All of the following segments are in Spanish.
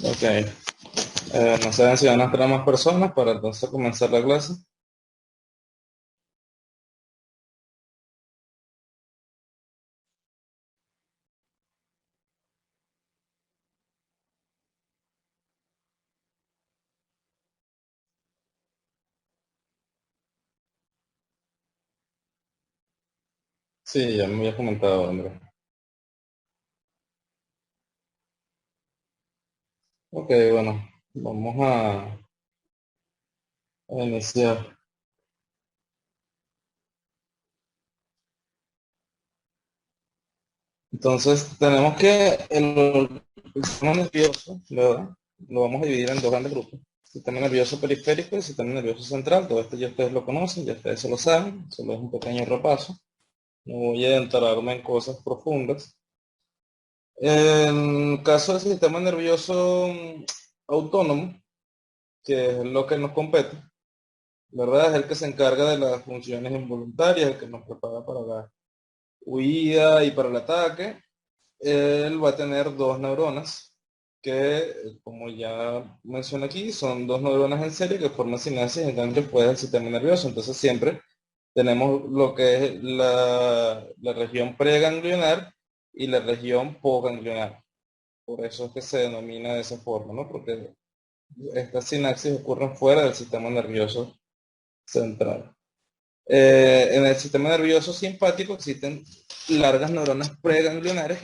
Ok. No sé si van a entrar más personas para entonces comenzar la clase. Sí, ya me había comentado, Andrés. Ok, bueno, vamos a iniciar. Entonces, tenemos que el sistema nervioso, ¿verdad? Lo vamos a dividir en dos grandes grupos. Sistema nervioso periférico y sistema nervioso central. Todo esto ya ustedes lo conocen, ya ustedes se lo saben. Solo es un pequeño repaso. No voy a entrarme en cosas profundas. En caso del sistema nervioso autónomo, que es lo que nos compete, ¿verdad? Es el que se encarga de las funciones involuntarias, el que nos prepara para la huida y para el ataque. Él va a tener dos neuronas que, como ya mencioné aquí, son dos neuronas en serie que forman sinapsis en ganglios pues, del sistema nervioso. Entonces siempre tenemos lo que es la región preganglionar y la región postganglionar. Por eso es que se denomina de esa forma, ¿no? Porque estas sinapsis ocurren fuera del sistema nervioso central. En el sistema nervioso simpático existen largas neuronas preganglionares,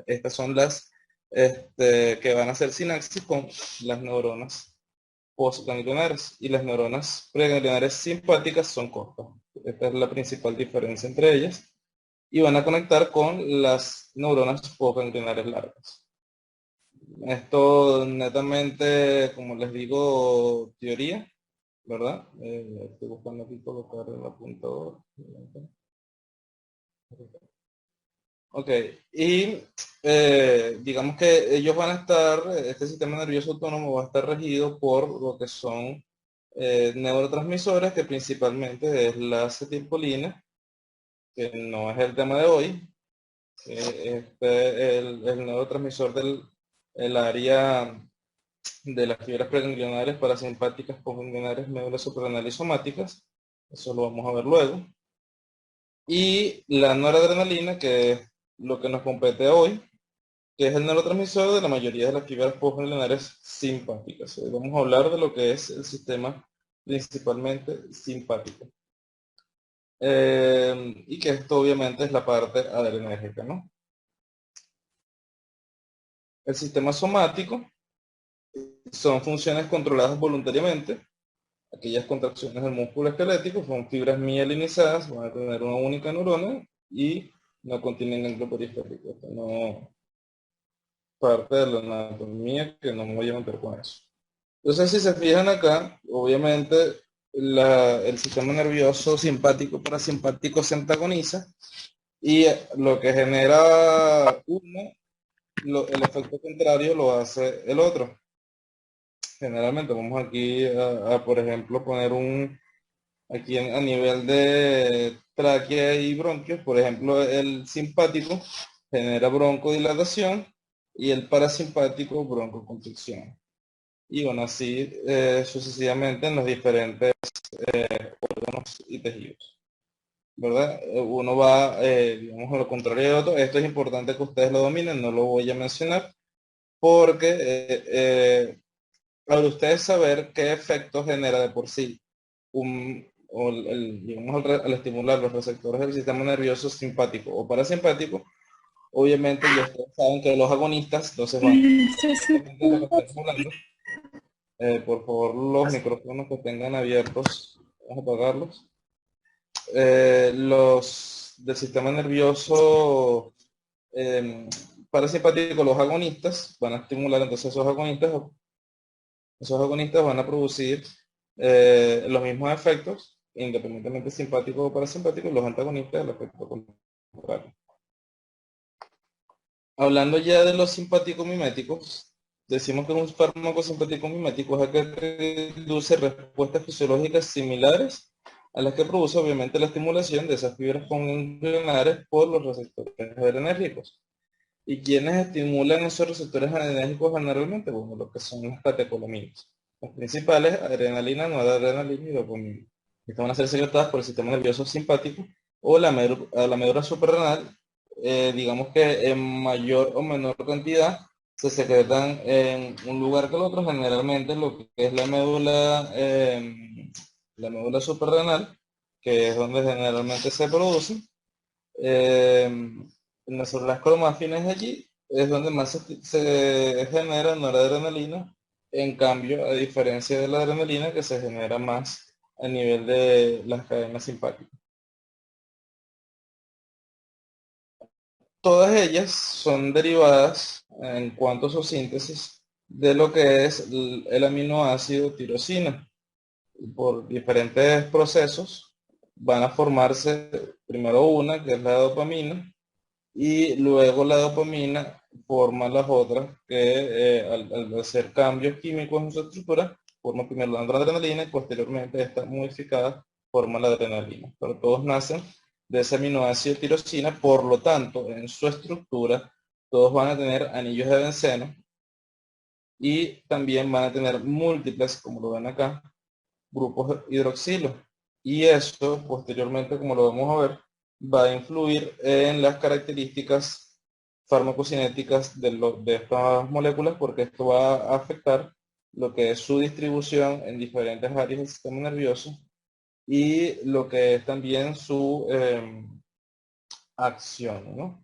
estas son las que van a hacer sinapsis con las neuronas postganglionares, y las neuronas preganglionares simpáticas son cortas. Esta es la principal diferencia entre ellas, y van a conectar con las neuronas postganglionares largas. Esto netamente, como les digo, teoría, ¿verdad? Estoy buscando aquí colocar el apuntador. Ok, y digamos que ellos van a estar, este sistema nervioso autónomo va a estar regido por lo que son neurotransmisores, que principalmente es la acetilcolina, que no es el tema de hoy. El neurotransmisor del el área de las fibras preganglionares, parasimpáticas, postganglionares, médulas suprarrenales y somáticas. Eso lo vamos a ver luego. Y la noradrenalina, que es lo que nos compete hoy, que es el neurotransmisor de la mayoría de las fibras postganglionares simpáticas. Hoy vamos a hablar de lo que es el sistema principalmente simpático. Y que esto obviamente es la parte adrenérgica, ¿no? El sistema somático son funciones controladas voluntariamente. Aquellas contracciones del músculo esquelético son fibras mielinizadas, van a tener una única neurona y no contienen ganglio periférico. Esto no parte de la anatomía, que no me voy a meter con eso. Entonces, si se fijan acá, obviamente el sistema nervioso simpático parasimpático se antagoniza, y lo que genera uno, el efecto contrario lo hace el otro. Generalmente vamos aquí por ejemplo, poner aquí a nivel de tráquea y bronquios. Por ejemplo, el simpático genera broncodilatación y el parasimpático broncoconstricción. Y bueno, así sucesivamente en los diferentes órganos y tejidos, ¿verdad? Uno va, digamos, a lo contrario de otro. Esto es importante que ustedes lo dominen, no lo voy a mencionar, porque al ustedes saber qué efecto genera de por sí digamos, al estimular los receptores del sistema nervioso simpático o parasimpático, obviamente ya ustedes saben que los agonistas, entonces van exactamente lo que estamos hablando. Por favor, los micrófonos que tengan abiertos, vamos a apagarlos. Los del sistema nervioso parasimpático, los agonistas, van a estimular, entonces esos agonistas van a producir los mismos efectos, independientemente simpático o parasimpático. Los antagonistas, el efecto contrario. Hablando ya de los simpáticos miméticos, decimos que un fármaco simpático mimético es aquel que induce respuestas fisiológicas similares a las que produce obviamente la estimulación de esas fibras ganglionares por los receptores adrenérgicos. ¿Y quiénes estimulan esos receptores adrenérgicos generalmente? Bueno, lo que son las catecolaminas. Las principales, adrenalina, noradrenalina y dopamina. Estas van a ser secretadas por el sistema nervioso simpático o la médula suprarrenal, digamos que en mayor o menor cantidad se secretan en un lugar que el otro, generalmente lo que es la médula suprarrenal, que es donde generalmente se producen. En las células cromátinas de allí es donde más se genera noradrenalina. En cambio, a diferencia de la adrenalina que se genera más a nivel de las cadenas simpáticas. Todas ellas son derivadas en cuanto a su síntesis de lo que es el aminoácido tirosina. Por diferentes procesos van a formarse primero una, que es la dopamina, y luego la dopamina forma las otras que al hacer cambios químicos en su estructura, forma primero la noradrenalina y posteriormente esta modificada forma la adrenalina. Pero todos nacen de ese aminoácido tirosina, por lo tanto, en su estructura, todos van a tener anillos de benceno y también van a tener múltiples, como lo ven acá, grupos hidroxilo. Y eso, posteriormente, como lo vamos a ver, va a influir en las características farmacocinéticas de estas moléculas, porque esto va a afectar lo que es su distribución en diferentes áreas del sistema nervioso y lo que es también su acción, ¿no?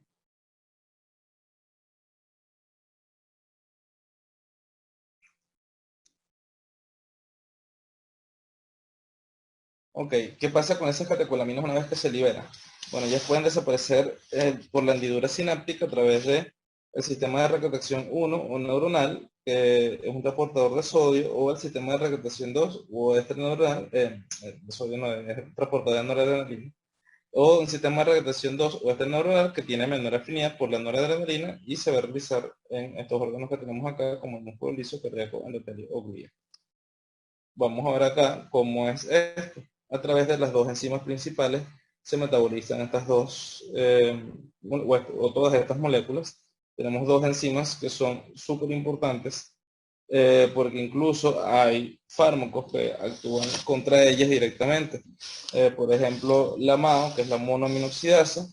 Ok, ¿qué pasa con esas catecolaminas una vez que se liberan? Bueno, ellas pueden desaparecer por la hendidura sináptica a través de el sistema de recaptación 1 o neuronal, que es un transportador de sodio, o el sistema de recaptación 2 o este neuronal, de sodio no, es el transportador de noradrenalina, o un sistema de recaptación 2 o este neuronal que tiene menor afinidad por la noradrenalina y se va a realizar en estos órganos que tenemos acá, como el músculo liso, cardíaco, endotelio o glía. Vamos a ver acá cómo es esto. A través de las dos enzimas principales se metabolizan estas dos, o todas estas moléculas. Tenemos dos enzimas que son súper importantes porque incluso hay fármacos que actúan contra ellas directamente. Por ejemplo, la MAO, que es la monoaminoxidasa,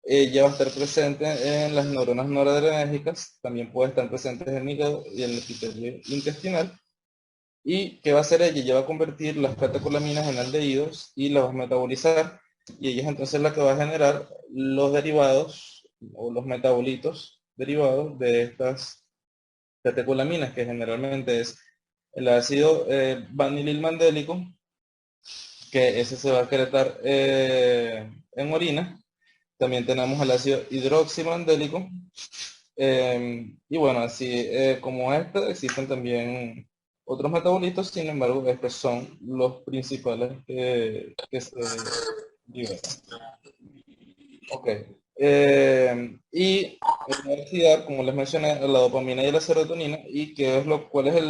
ella va a estar presente en las neuronas noradrenérgicas, también puede estar presente en el hígado y en el epitelio intestinal. ¿Y qué va a hacer ella? Ella va a convertir las catecolaminas en aldehídos y las va a metabolizar. Y ella es entonces la que va a generar los derivados o los metabolitos derivados de estas catecolaminas, que generalmente es el ácido vanililmandélico, que ese se va a excretar en orina. También tenemos el ácido hidroximandélico. Y bueno, así como este, existen también otros metabolitos, sin embargo, estos son los principales que se liberan. Ok. Y en la obesidad, como les mencioné, la dopamina y la serotonina, y qué es cuál es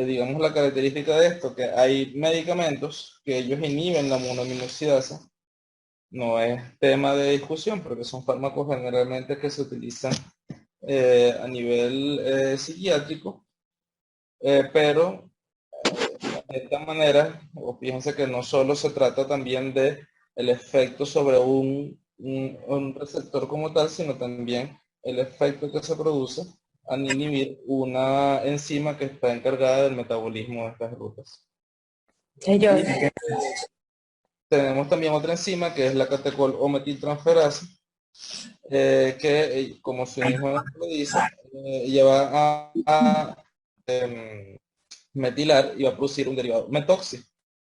digamos, la característica de esto, que hay medicamentos que ellos inhiben la monoaminoxidasa. No es tema de discusión, porque son fármacos generalmente que se utilizan a nivel psiquiátrico, pero de esta manera, o fíjense que no solo se trata también de el efecto sobre un receptor como tal, sino también el efecto que se produce al inhibir una enzima que está encargada del metabolismo de estas rutas. Ellos, Y tenemos también otra enzima que es la catecol o metiltransferasa, que como su mismo nombre lo dice, lleva em, metilar y va a producir un derivado metoxi.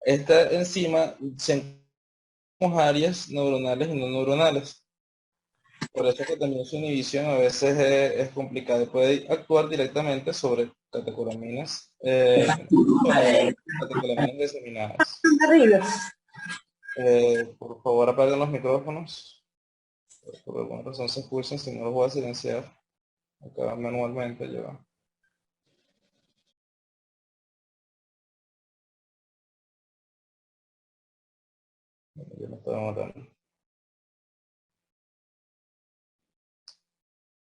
Esta enzima se encuentra en áreas neuronales y no neuronales. Por eso que también su inhibición a veces es complicada. Puede actuar directamente sobre catecolaminas, sobre catecolaminas diseminadas. arriba. Por favor, apaguen los micrófonos. Por alguna razón se escuchan, si no los voy a silenciar acá manualmente. Yo me estoy matando.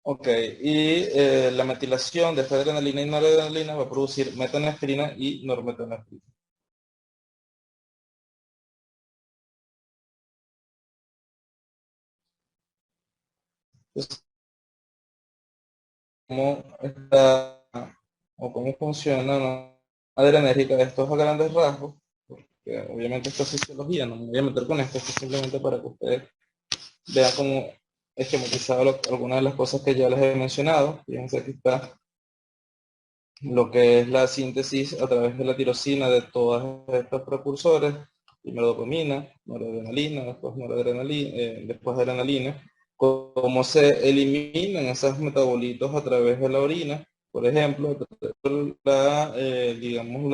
Ok, y la metilación de esta adrenalina y noradrenalina va a producir metanefrina y normetanefrina. Entonces, ¿cómo está o cómo funciona la adrenérgica de estos a grandes rasgos? Porque obviamente esto es fisiología, no me voy a meter con esto, esto es simplemente para que ustedes vean cómo esquematizado algunas de las cosas que ya les he mencionado. Fíjense que está lo que es la síntesis a través de la tirosina de todos estos precursores, primero dopamina, noradrenalina, después noradrenalina, después adrenalina, cómo se eliminan esos metabolitos a través de la orina, por ejemplo, digamos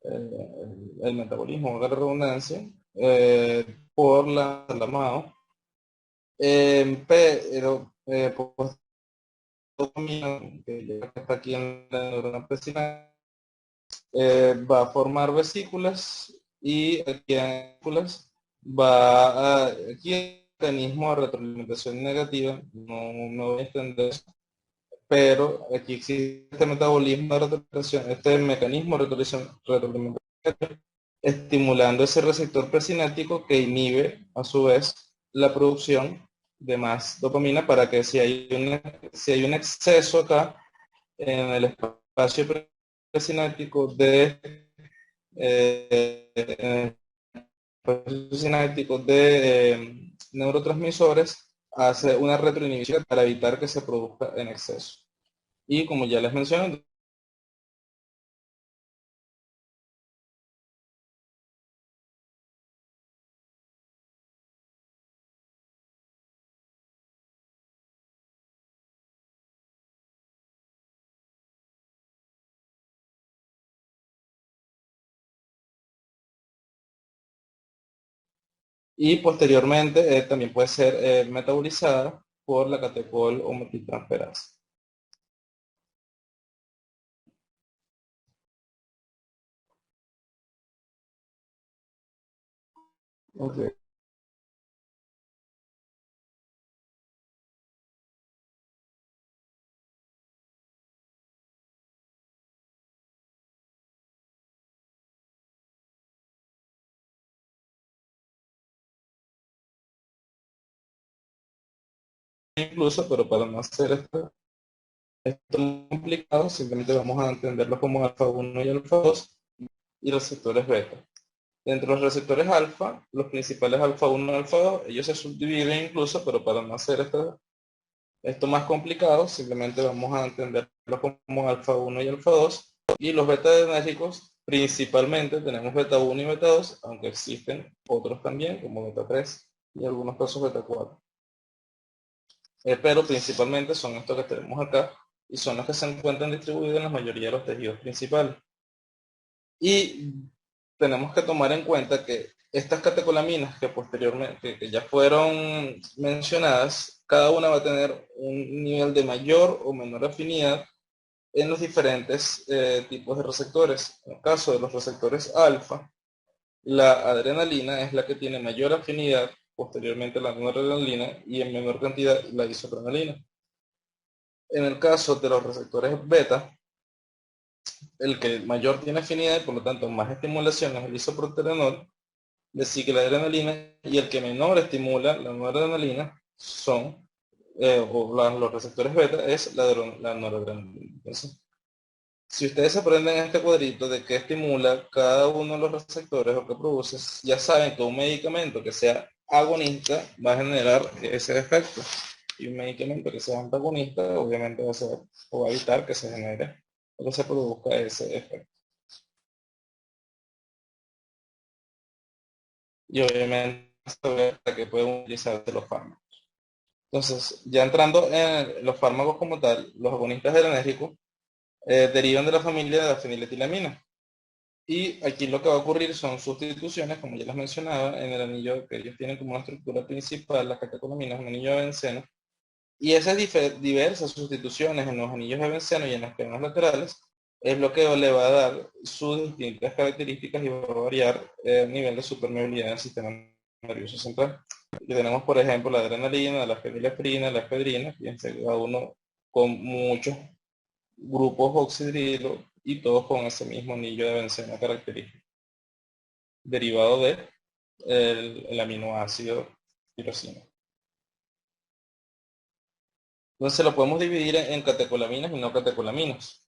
el metabolismo, la redundancia, por la MAO, pero pues, dopamina, que ya está aquí en la neurona presinal, va a formar vesículas y aquí en vesículas va a, aquí el mecanismo de retroalimentación negativa, no voy a extender eso, pero aquí existe este metabolismo de retroalimentación, este mecanismo de retroalimentación negativa, estimulando ese receptor presináptico que inhibe a su vez la producción de más dopamina para que si hay un exceso acá en el espacio presináptico eh, neurotransmisores, hace una retroinhibición para evitar que se produzca en exceso. Y como ya les mencioné, y posteriormente también puede ser metabolizada por la catecol o metiltransferasa. Okay. Incluso, pero para no hacer esto muy complicado, simplemente vamos a entenderlo como alfa 1 y alfa 2 y receptores beta. Dentro de los receptores alfa, los principales alfa 1 y alfa 2, ellos se subdividen incluso, pero para no hacer esto más complicado, simplemente vamos a entenderlo como alfa 1 y alfa 2. Y los beta adrenérgicos, principalmente tenemos beta 1 y beta 2, aunque existen otros también, como beta 3 y algunos casos beta 4. Pero principalmente son estos que tenemos acá y son los que se encuentran distribuidos en la mayoría de los tejidos principales. Y tenemos que tomar en cuenta que estas catecolaminas que posteriormente, que ya fueron mencionadas, cada una va a tener un nivel de mayor o menor afinidad en los diferentes tipos de receptores. En el caso de los receptores alfa, la adrenalina es la que tiene mayor afinidad, posteriormente la noradrenalina y en menor cantidad la isotrenalina. En el caso de los receptores beta, el que mayor tiene afinidad y por lo tanto más estimulación es el isoproterenol, le sigue la adrenalina y el que menor estimula la noradrenalina son, los receptores beta es la noradrenalina. Entonces, si ustedes aprenden en este cuadrito de qué estimula cada uno de los receptores o qué produce, ya saben que un medicamento que sea agonista va a generar ese efecto. Y un medicamento que sea antagonista obviamente va a ser, o va a evitar que se genere o que se produzca ese efecto. Y obviamente saber para qué pueden utilizarse los fármacos. Entonces, ya entrando en los fármacos como tal, los agonistas adrenérgicos derivan de la familia de la feniletilamina. Y aquí lo que va a ocurrir son sustituciones, como ya les mencionaba, en el anillo que ellos tienen como una estructura principal, las catecolaminas, un anillo de benceno. Y esas diversas sustituciones en los anillos de benceno y en las cadenas laterales es lo que le va a dar sus distintas características y va a variar el nivel de supermeabilidad del sistema nervioso central. Y tenemos, por ejemplo, la adrenalina, la fenilefrina, la efedrina, fíjense, cada uno con muchos grupos oxidrilos y todos con ese mismo anillo de benceno característico, derivado de el aminoácido tirosina. Entonces lo podemos dividir en catecolaminas y no catecolaminas.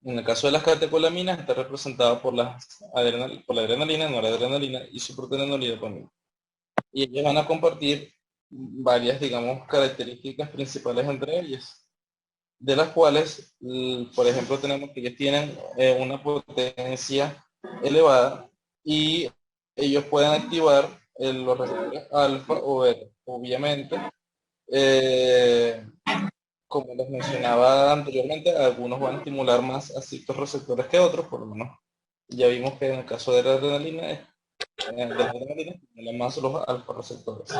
En el caso de las catecolaminas está representado por por la adrenalina, noradrenalina y supratenonol y dopamina. Y ellos van a compartir varias, digamos, características principales entre ellas, de las cuales, por ejemplo, tenemos que ellos tienen una potencia elevada y ellos pueden activar los receptores alfa o beta. Obviamente, eh, como les mencionaba anteriormente, algunos van a estimular más a ciertos receptores que otros, por lo menos ya vimos que en el caso de la adrenalina, estimulan más los alfa receptores.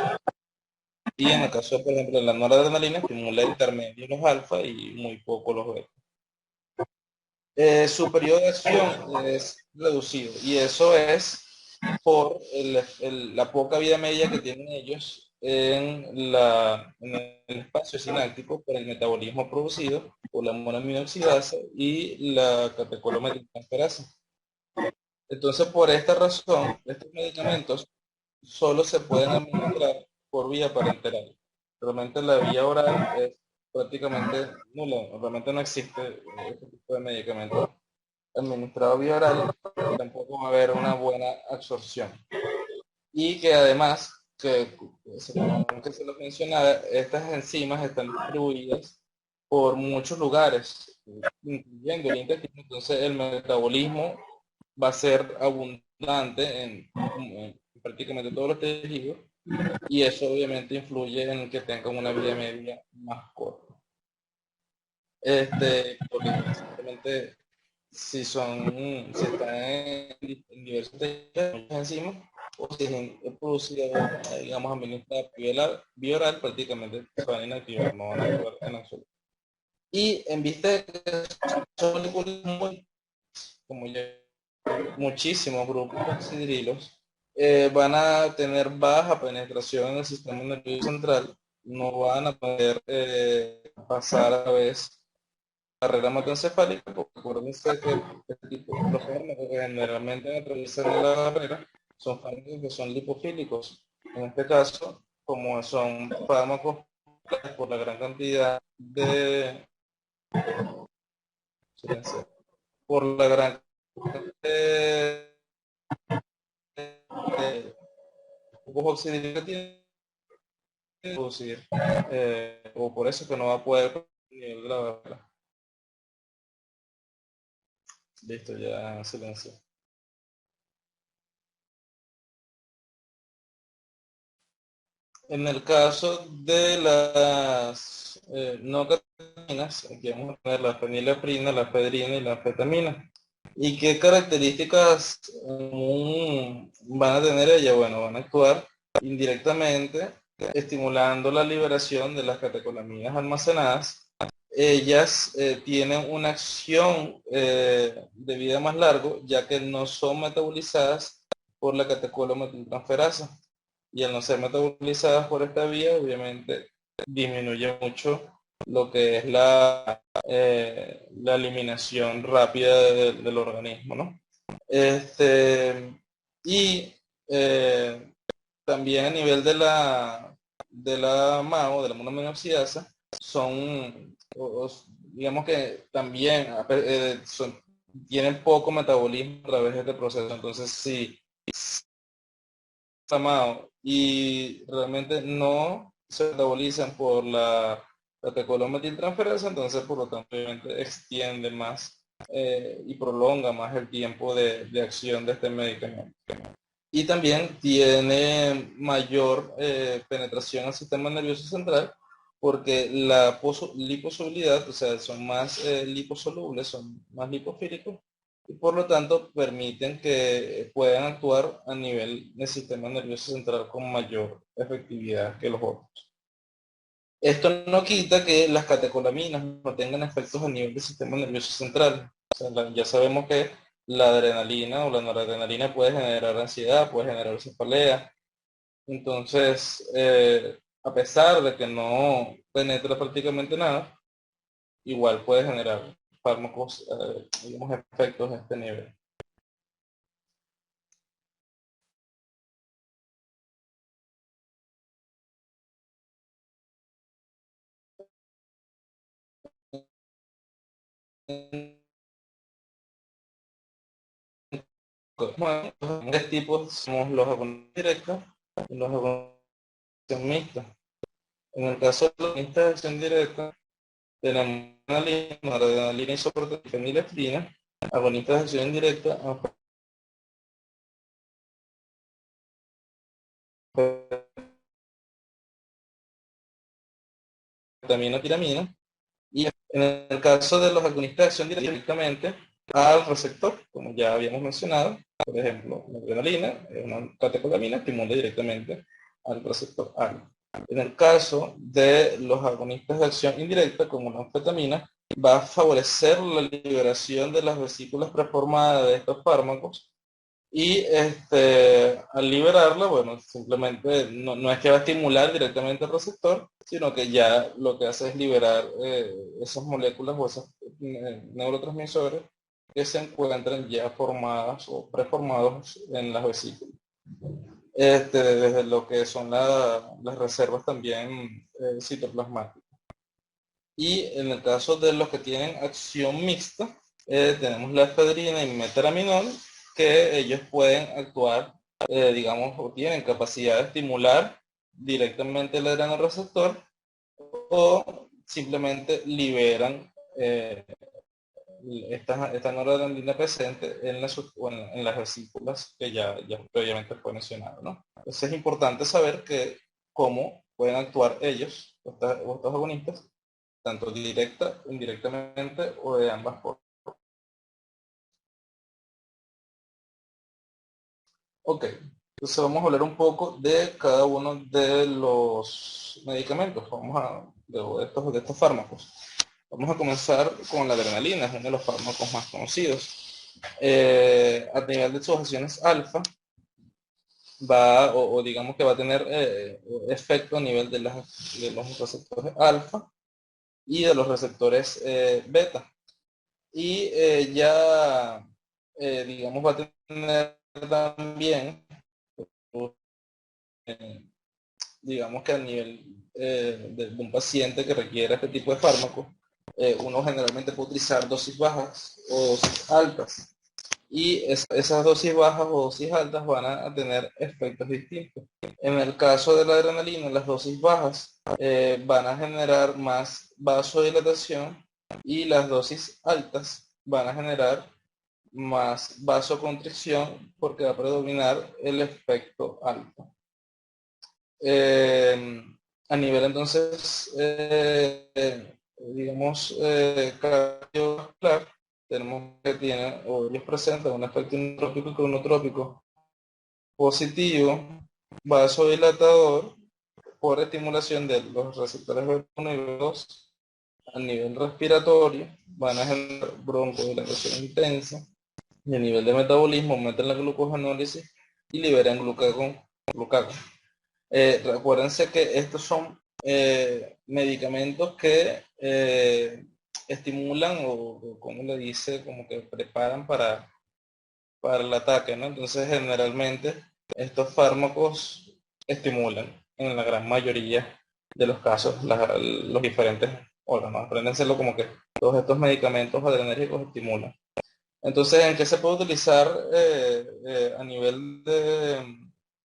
Y en el caso, por ejemplo, de la noradrenalina, estimula intermedio los alfa y muy poco los beta. Su periodo de acción es reducido y eso es por la poca vida media que tienen ellos en el espacio sináptico por el metabolismo producido por la monoaminoxidasa y la catecolometiltransferasa. Entonces, por esta razón, estos medicamentos solo se pueden administrar por vía parenteral. Realmente la vía oral es prácticamente nula, realmente no existe este tipo de medicamentos administrado vía oral y tampoco va a haber una buena absorción. Y que además, que se lo mencionaba, estas enzimas están distribuidas por muchos lugares, incluyendo el intestino, entonces el metabolismo va a ser abundante en prácticamente todos los tejidos y eso obviamente influye en que tengan una vida media más corta. Porque simplemente si están en diversos tejidos enzimas o si es producido, digamos, administrada vía oral, prácticamente se van a inactivar, no van a actuar en absoluto. Y en vista de que son moléculas muy, como ya muchísimos grupos oxidrilos, van a tener baja penetración en el sistema nervioso central, no van a poder pasar a vez barrera hematoencefálica, porque acuérdense que los fármacos que generalmente atraviesan la barrera son fármacos que son lipofílicos. En este caso, como son fármacos por la gran cantidad de por la gran cantidad de grupos oxidrilos que tiene producir, o por eso que no va a poder nivel de la barrera. Listo, ya silencio. En el caso de las no cataminas, aquí vamos a tener la fenileprina, la efedrina y la anfetamina. ¿Y qué características van a tener ellas? Bueno, van a actuar indirectamente estimulando la liberación de las catecolaminas almacenadas. Ellas tienen una acción de vida más largo, ya que no son metabolizadas por la catecolometiltransferasa. Y al no ser metabolizadas por esta vía, obviamente disminuye mucho lo que es la eliminación rápida del organismo, ¿no? Y también a nivel de la MAO, de la monoaminoxidasa, digamos que también tienen poco metabolismo a través de este proceso. Entonces, si MAO y realmente no se metabolizan por la catecolometiltransferasa, entonces por lo tanto obviamente extiende más y prolonga más el tiempo de acción de este medicamento. Y también tiene mayor penetración al sistema nervioso central porque la liposolubilidad, o sea, son más liposolubles, son más lipofílicos y por lo tanto permiten que puedan actuar a nivel del sistema nervioso central con mayor efectividad que los otros. Esto no quita que las catecolaminas no tengan efectos a nivel del sistema nervioso central. O sea, ya sabemos que la adrenalina o la noradrenalina puede generar ansiedad, puede generar cefalea, Entonces, a pesar de que no penetra prácticamente nada, igual puede generar fármacos, digamos, efectos a este nivel. Bueno, los tres tipos somos los agonistas directos y los agonistas de acción mixta. En el caso de los agonistas de acción directa, tenemos adrenalina, noradrenalina, isoprostol, fenilefrina, agonistas de acción indirecta, anfetamina, tiramina. Y en el caso de los agonistas de acción directamente al receptor, como ya habíamos mencionado, por ejemplo, la adrenalina, una catecolamina, estimula directamente al receptor A. En el caso de los agonistas de acción indirecta, como la anfetamina, va a favorecer la liberación de las vesículas preformadas de estos fármacos y al liberarla, bueno, simplemente no es que va a estimular directamente el receptor, sino que ya lo que hace es liberar esas moléculas o esos neurotransmisores que se encuentran ya formadas o preformados en las vesículas. Desde lo que son las reservas también citoplasmáticas. Y en el caso de los que tienen acción mixta, tenemos la efedrina y metaraminol, que ellos pueden actuar, digamos, o tienen capacidad de estimular directamente el adrenoreceptor o simplemente liberan esta noradrenalina presente en las vesículas que ya previamente fue mencionado, ¿no? Entonces es importante saber cómo pueden actuar ellos, estos agonistas, tanto directa, indirectamente o de ambas formas. Ok, entonces vamos a hablar un poco de cada uno de los medicamentos, de estos fármacos. Vamos a comenzar con la adrenalina, es uno de los fármacos más conocidos. A nivel de sus acciones alfa, o digamos que va a tener efecto a nivel de los receptores alfa y de los receptores beta. Y digamos, va a tener también, eh, digamos que a nivel de un paciente que requiera este tipo de fármaco, uno generalmente puede utilizar dosis bajas o dosis altas. Y esas dosis bajas o dosis altas van a tener efectos distintos. En el caso de la adrenalina, las dosis bajas van a generar más vasodilatación y las dosis altas van a generar más vasoconstricción porque va a predominar el efecto alfa. A nivel entonces, digamos, cardiovascular, tenemos que tiene o ellos presentan un efecto inotrópico y cronotrópico positivo, vasodilatador, por estimulación de los receptores B1 y B2 a nivel respiratorio, van a generar broncodilatación intensa, y a nivel de metabolismo aumentan la glucogenólisis y liberan glucagón. Recuérdense que estos son medicamentos que estimulan o como le dice, como que preparan para el ataque, ¿no? Entonces generalmente estos fármacos estimulan en la gran mayoría de los casos los diferentes órganos. Apréndenselo como que todos estos medicamentos adrenérgicos estimulan. Entonces, ¿en qué se puede utilizar a nivel de...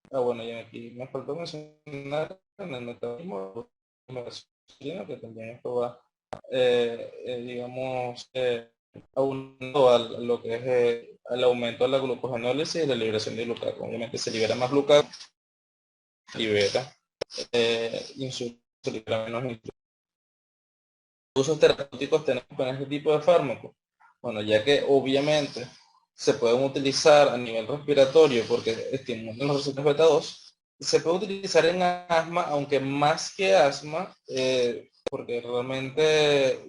bueno, y aquí me faltó mencionar en el metabolismo, que también esto va, digamos, aunado a lo que es el aumento de la glucogenólisis y la liberación de glucagón. Obviamente se libera más glucagón, libera insulina, se libera menos insulina. Usos terapéuticos tenemos con este tipo de fármacos. Bueno, ya que obviamente se pueden utilizar a nivel respiratorio porque estimulan los receptores beta 2, se puede utilizar en asma, aunque más que asma, porque realmente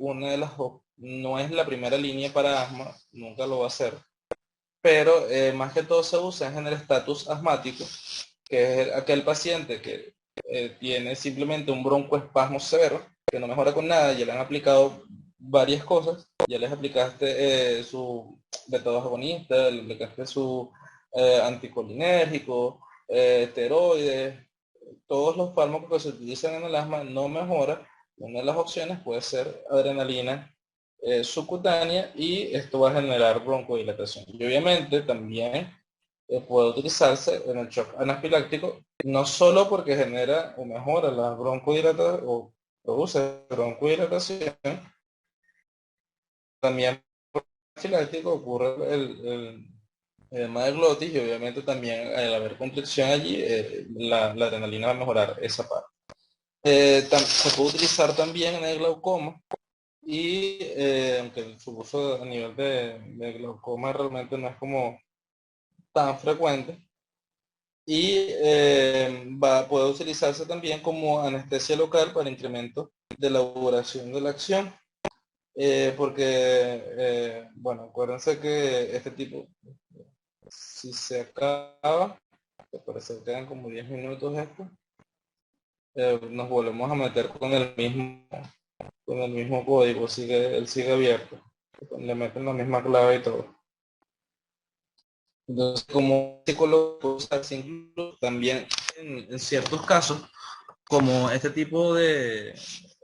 no es la primera línea para asma, nunca lo va a ser, pero más que todo se usa en el estatus asmático, que es aquel paciente que tiene simplemente un broncoespasmo severo, que no mejora con nada, ya le han aplicado varias cosas, ya les aplicaste su beta-2 agonista, le aplicaste su anticolinérgico, esteroides, todos los fármacos que se utilizan en el asma no mejora. Una de las opciones puede ser adrenalina subcutánea y esto va a generar broncodilatación. Y obviamente también puede utilizarse en el shock anafiláctico, no solo porque genera o mejora la broncodilatación o produce broncodilatación, también anafiláctico ocurre el edema de glotis y obviamente también al haber compresión allí, la adrenalina va a mejorar esa parte. Se puede utilizar también en el glaucoma y aunque su uso a nivel de glaucoma realmente no es como tan frecuente, y puede utilizarse también como anestesia local para incremento de la duración de la acción, porque, bueno, acuérdense que este tipo, si se acaba, que parece que quedan como 10 minutos esto, nos volvemos a meter con el mismo código, él sigue abierto, le meten la misma clave y todo. Entonces, como psicólogo, incluso también en ciertos casos, como este tipo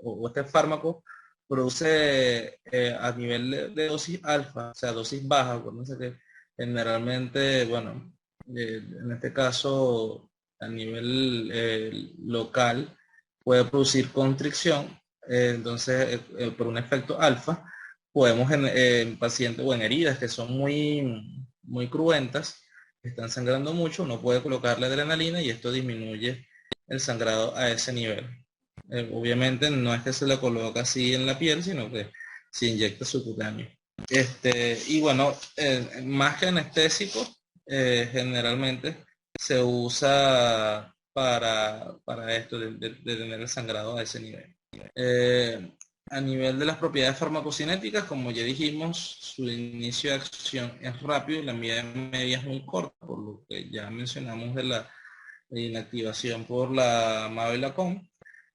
o este fármaco produce a nivel de dosis alfa, o sea, dosis baja, acuérdense que generalmente, bueno, en este caso a nivel local puede producir constricción, entonces por un efecto alfa podemos en pacientes o en heridas que son muy cruentas, están sangrando mucho, uno puede colocarle adrenalina y esto disminuye el sangrado a ese nivel. Obviamente no es que se le coloca así en la piel, sino que se inyecta subcutáneo. Y bueno, más que anestésico, generalmente se usa para esto, de tener el sangrado a ese nivel. A nivel de las propiedades farmacocinéticas, como ya dijimos, su inicio de acción es rápido y la media es muy corta, por lo que ya mencionamos de la inactivación por la MAO y la COM.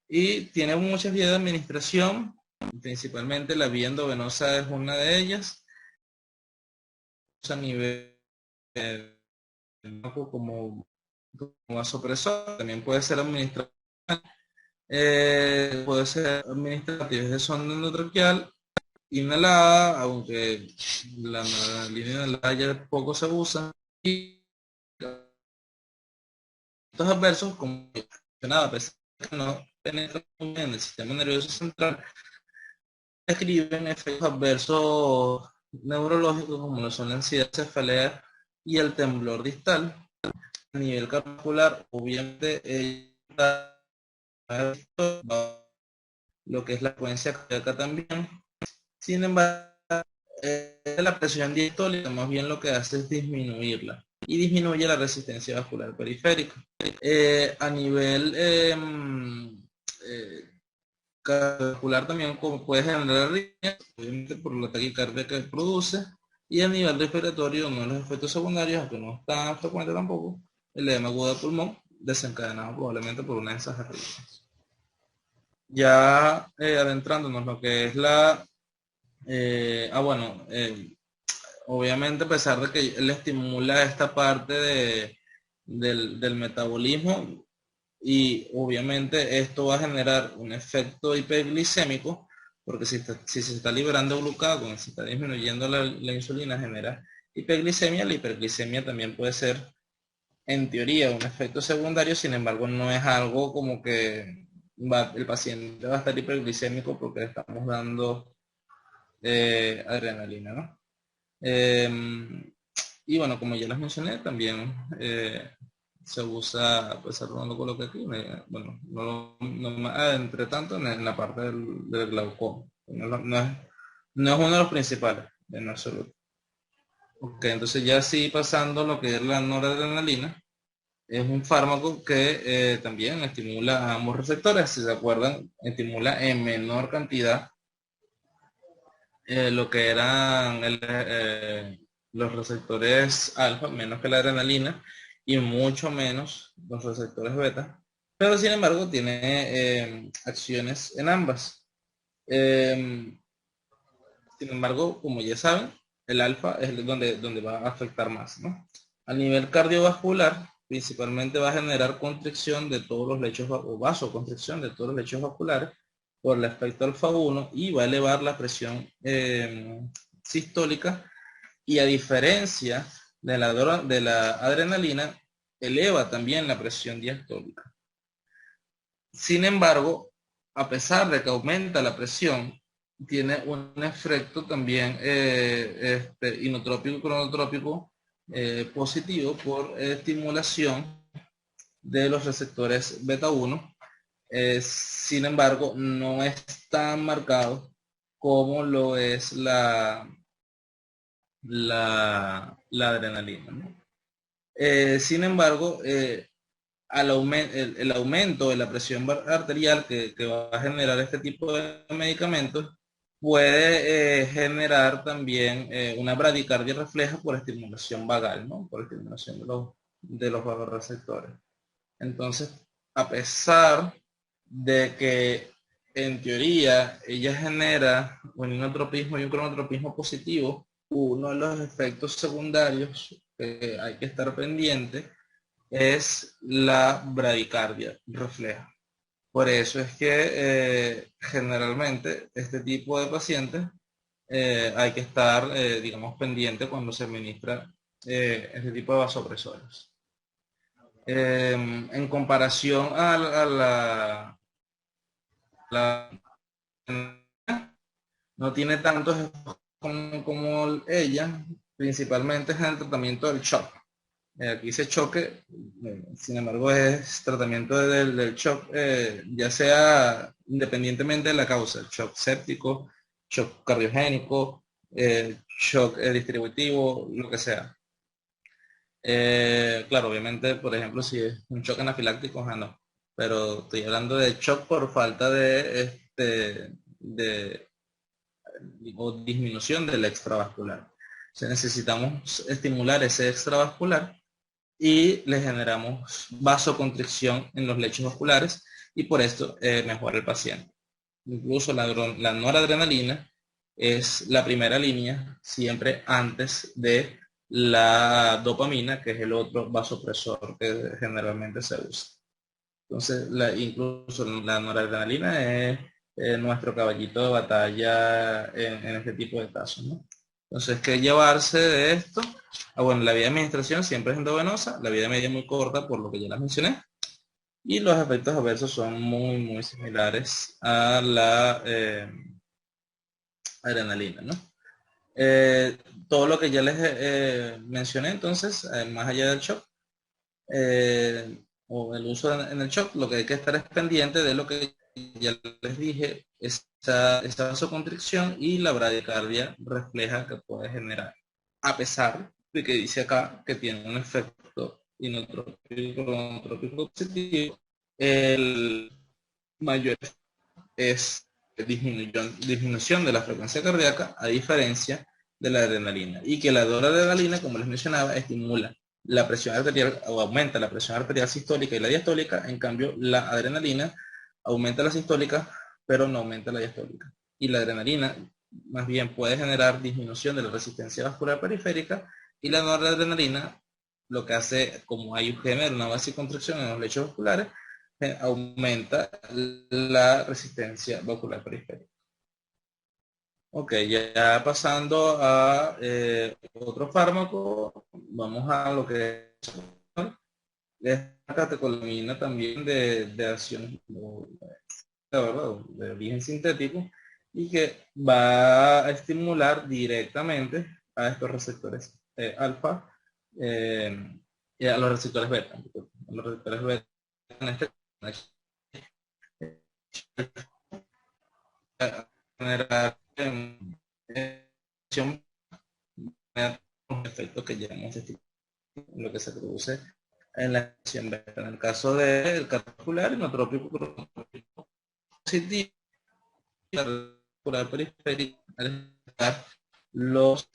Y tiene muchas vías de administración, principalmente la vía endovenosa es una de ellas, a nivel como, como vasopresor, también puede ser administrado, puede ser administrado a través de sonda endotraqueal inhalada, aunque la línea inhalada ya poco se usa, y estos adversos, como mencionaba, a pesar de que no penetran muy bien en el sistema nervioso central, describen efectos adversos neurológicos como lo son la ansiedad, cefalea y el temblor distal. A nivel cardiovascular, obviamente, lo que es la frecuencia cardíaca también. Sin embargo, la presión diastólica más bien lo que hace es disminuirla y disminuye la resistencia vascular periférica. A nivel cardiovascular también como puede generar arritmias, obviamente por la taquicardia que produce, y a nivel respiratorio uno de los efectos secundarios, aunque no es tan frecuente tampoco, el edema agudo de pulmón, desencadenado probablemente por una de esas arritmias. Ya adentrándonos lo que es bueno, obviamente a pesar de que él estimula esta parte del metabolismo, y obviamente esto va a generar un efecto hiperglicémico, porque si se está liberando glucagón, si está disminuyendo la insulina, genera hiperglicemia. La hiperglicemia también puede ser, en teoría, un efecto secundario, sin embargo, no es algo como que el paciente va a estar hiperglicémico porque le estamos dando adrenalina, ¿no? Y bueno, como ya les mencioné, también se usa, a pesar de no lo coloqué aquí, bueno, no me adentré tanto en la parte del glaucoma. No es uno de los principales, en absoluto. Ok, entonces ya sí pasando a lo que es la noradrenalina, es un fármaco que también estimula a ambos receptores, si se acuerdan, estimula en menor cantidad lo que eran los receptores alfa, menos que la adrenalina, y mucho menos los receptores beta, pero sin embargo tiene acciones en ambas. Em, Sin embargo, como ya saben, el alfa es donde va a afectar más, ¿no? A nivel cardiovascular, principalmente va a generar constricción de todos los lechos o vasoconstricción de todos los lechos vasculares por el efecto alfa 1 y va a elevar la presión sistólica, y a diferencia de la adrenalina, eleva también la presión diastólica. Sin embargo, a pesar de que aumenta la presión, tiene un efecto también inotrópico, cronotrópico positivo por estimulación de los receptores beta 1. Sin embargo, no es tan marcado como lo es la adrenalina, ¿no? Sin embargo, el aumento de la presión arterial que va a generar este tipo de medicamentos puede generar también una bradicardia refleja por estimulación vagal, ¿no? Por estimulación de los vagoreceptores. Entonces, a pesar de que en teoría ella genera un inotropismo y un cronotropismo positivo, uno de los efectos secundarios que hay que estar pendiente es la bradicardia refleja. Por eso es que generalmente este tipo de pacientes hay que estar, digamos, pendiente cuando se administra este tipo de vasopresores. En comparación la no tiene tantos efectos como ella, principalmente es en el tratamiento del shock. Aquí dice choque, sin embargo es tratamiento del shock, ya sea independientemente de la causa, shock séptico, shock cardiogénico, shock distributivo, lo que sea. Claro, obviamente, por ejemplo, si es un shock anafiláctico, no. Pero estoy hablando de shock por falta o disminución del extravascular. O sea, necesitamos estimular ese extravascular y le generamos vasoconstricción en los lechos vasculares y por esto mejora el paciente. Incluso la noradrenalina es la primera línea siempre antes de la dopamina, que es el otro vasopresor que generalmente se usa. Entonces, incluso la noradrenalina es nuestro caballito de batalla en este tipo de casos, ¿no? Entonces, ¿qué llevarse de esto? Bueno, la vía de administración siempre es endovenosa, la vía media muy corta, por lo que ya las mencioné, y los efectos adversos son muy, muy similares a la adrenalina, ¿no? Todo lo que ya les mencioné, entonces, más allá del shock, o el uso en el shock, lo que hay que estar es pendiente de lo que ya les dije, esa vasoconstricción y la bradicardia refleja que puede generar, a pesar de que dice acá que tiene un efecto inotrópico positivo. El mayor es disminución de la frecuencia cardíaca, a diferencia de la adrenalina, y que la adrenalina, como les mencionaba, estimula la presión arterial o aumenta la presión arterial sistólica y la diastólica. En cambio, la adrenalina aumenta la sistólica pero no aumenta la diastólica, y la adrenalina más bien puede generar disminución de la resistencia vascular periférica, y la noradrenalina lo que hace, como hay genera una vasoconstricción en los lechos vasculares, aumenta la resistencia vascular periférica. Ok, ya pasando a otro fármaco, vamos a lo que es la catecolamina también de acción, de origen sintético, y que va a estimular directamente a estos receptores alfa y a los receptores beta. A los receptores beta en este generar un efecto que ya hemos estimado, lo que se produce en la acción beta. En el caso del cardiovascular, inotrópico positivo, vascular periférica, los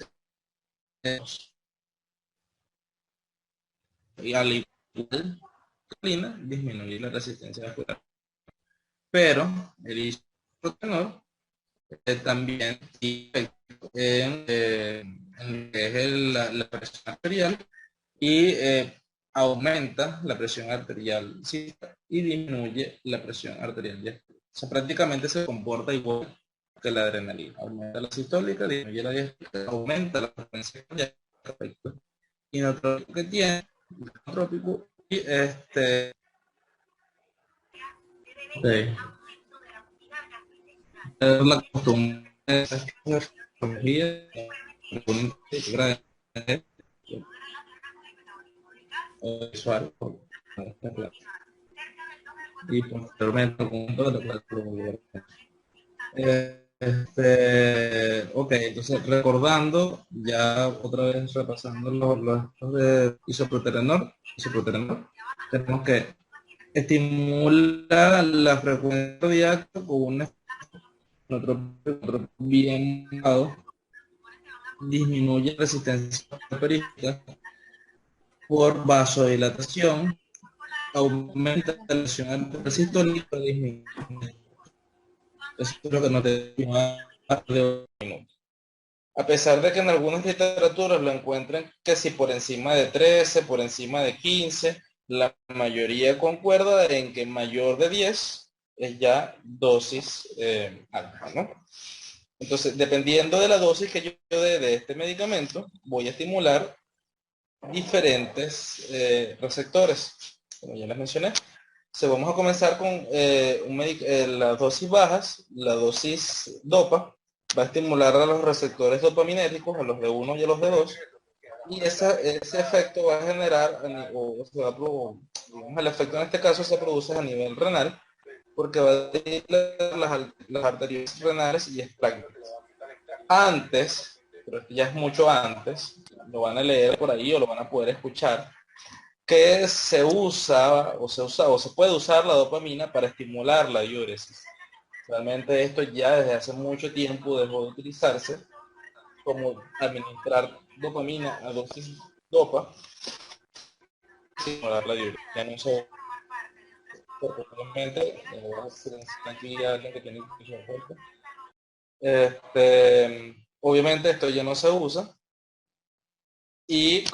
y al igual que la insulina, disminuye la resistencia vascular. Pero el isoprotenol también tiene efecto en lo que es la presión arterial y aumenta la presión arterial y disminuye la presión arterial diastólica. O sea, prácticamente se comporta igual que la adrenalina. Aumenta la sistólica, disminuye la diastólica, aumenta la frecuencia cardíaca, efecto inotrópico que tiene, inotrópico, y okay. Es la costumbre de hacer cirugía, visual y posteriormente con todo lo que ok, entonces recordando, ya otra vez repasando los de isoproterenol, tenemos que estimula la frecuencia cardíaca con un otro bien dado, disminuye la resistencia periférica por vasodilatación, aumenta la presión arterial sistólica, disminuye. Eso es lo que nos decía de un minuto. A pesar de que en algunas literaturas lo encuentran que si por encima de 13, por encima de 15, la mayoría concuerda en que mayor de 10 es ya dosis alta, ¿no? Entonces, dependiendo de la dosis que yo dé de este medicamento, voy a estimular diferentes receptores, como ya les mencioné. Vamos a comenzar con las dosis bajas. La dosis DOPA va a estimular a los receptores dopaminérgicos, a los de 1 y a los de 2, y ese efecto va a generar, digamos, el efecto en este caso se produce a nivel renal, porque va a dilatar las arterias renales y es práctico. Antes, pero ya es mucho antes, lo van a leer por ahí o lo van a poder escuchar, que se usa o se puede usar la dopamina para estimular la diuresis. Realmente esto ya desde hace mucho tiempo dejó de utilizarse como administrar dopamina a dosis dopa para estimular la diuresis. Ya no se realmente aquí alguien que tiene fuerte. Obviamente esto ya no se usa y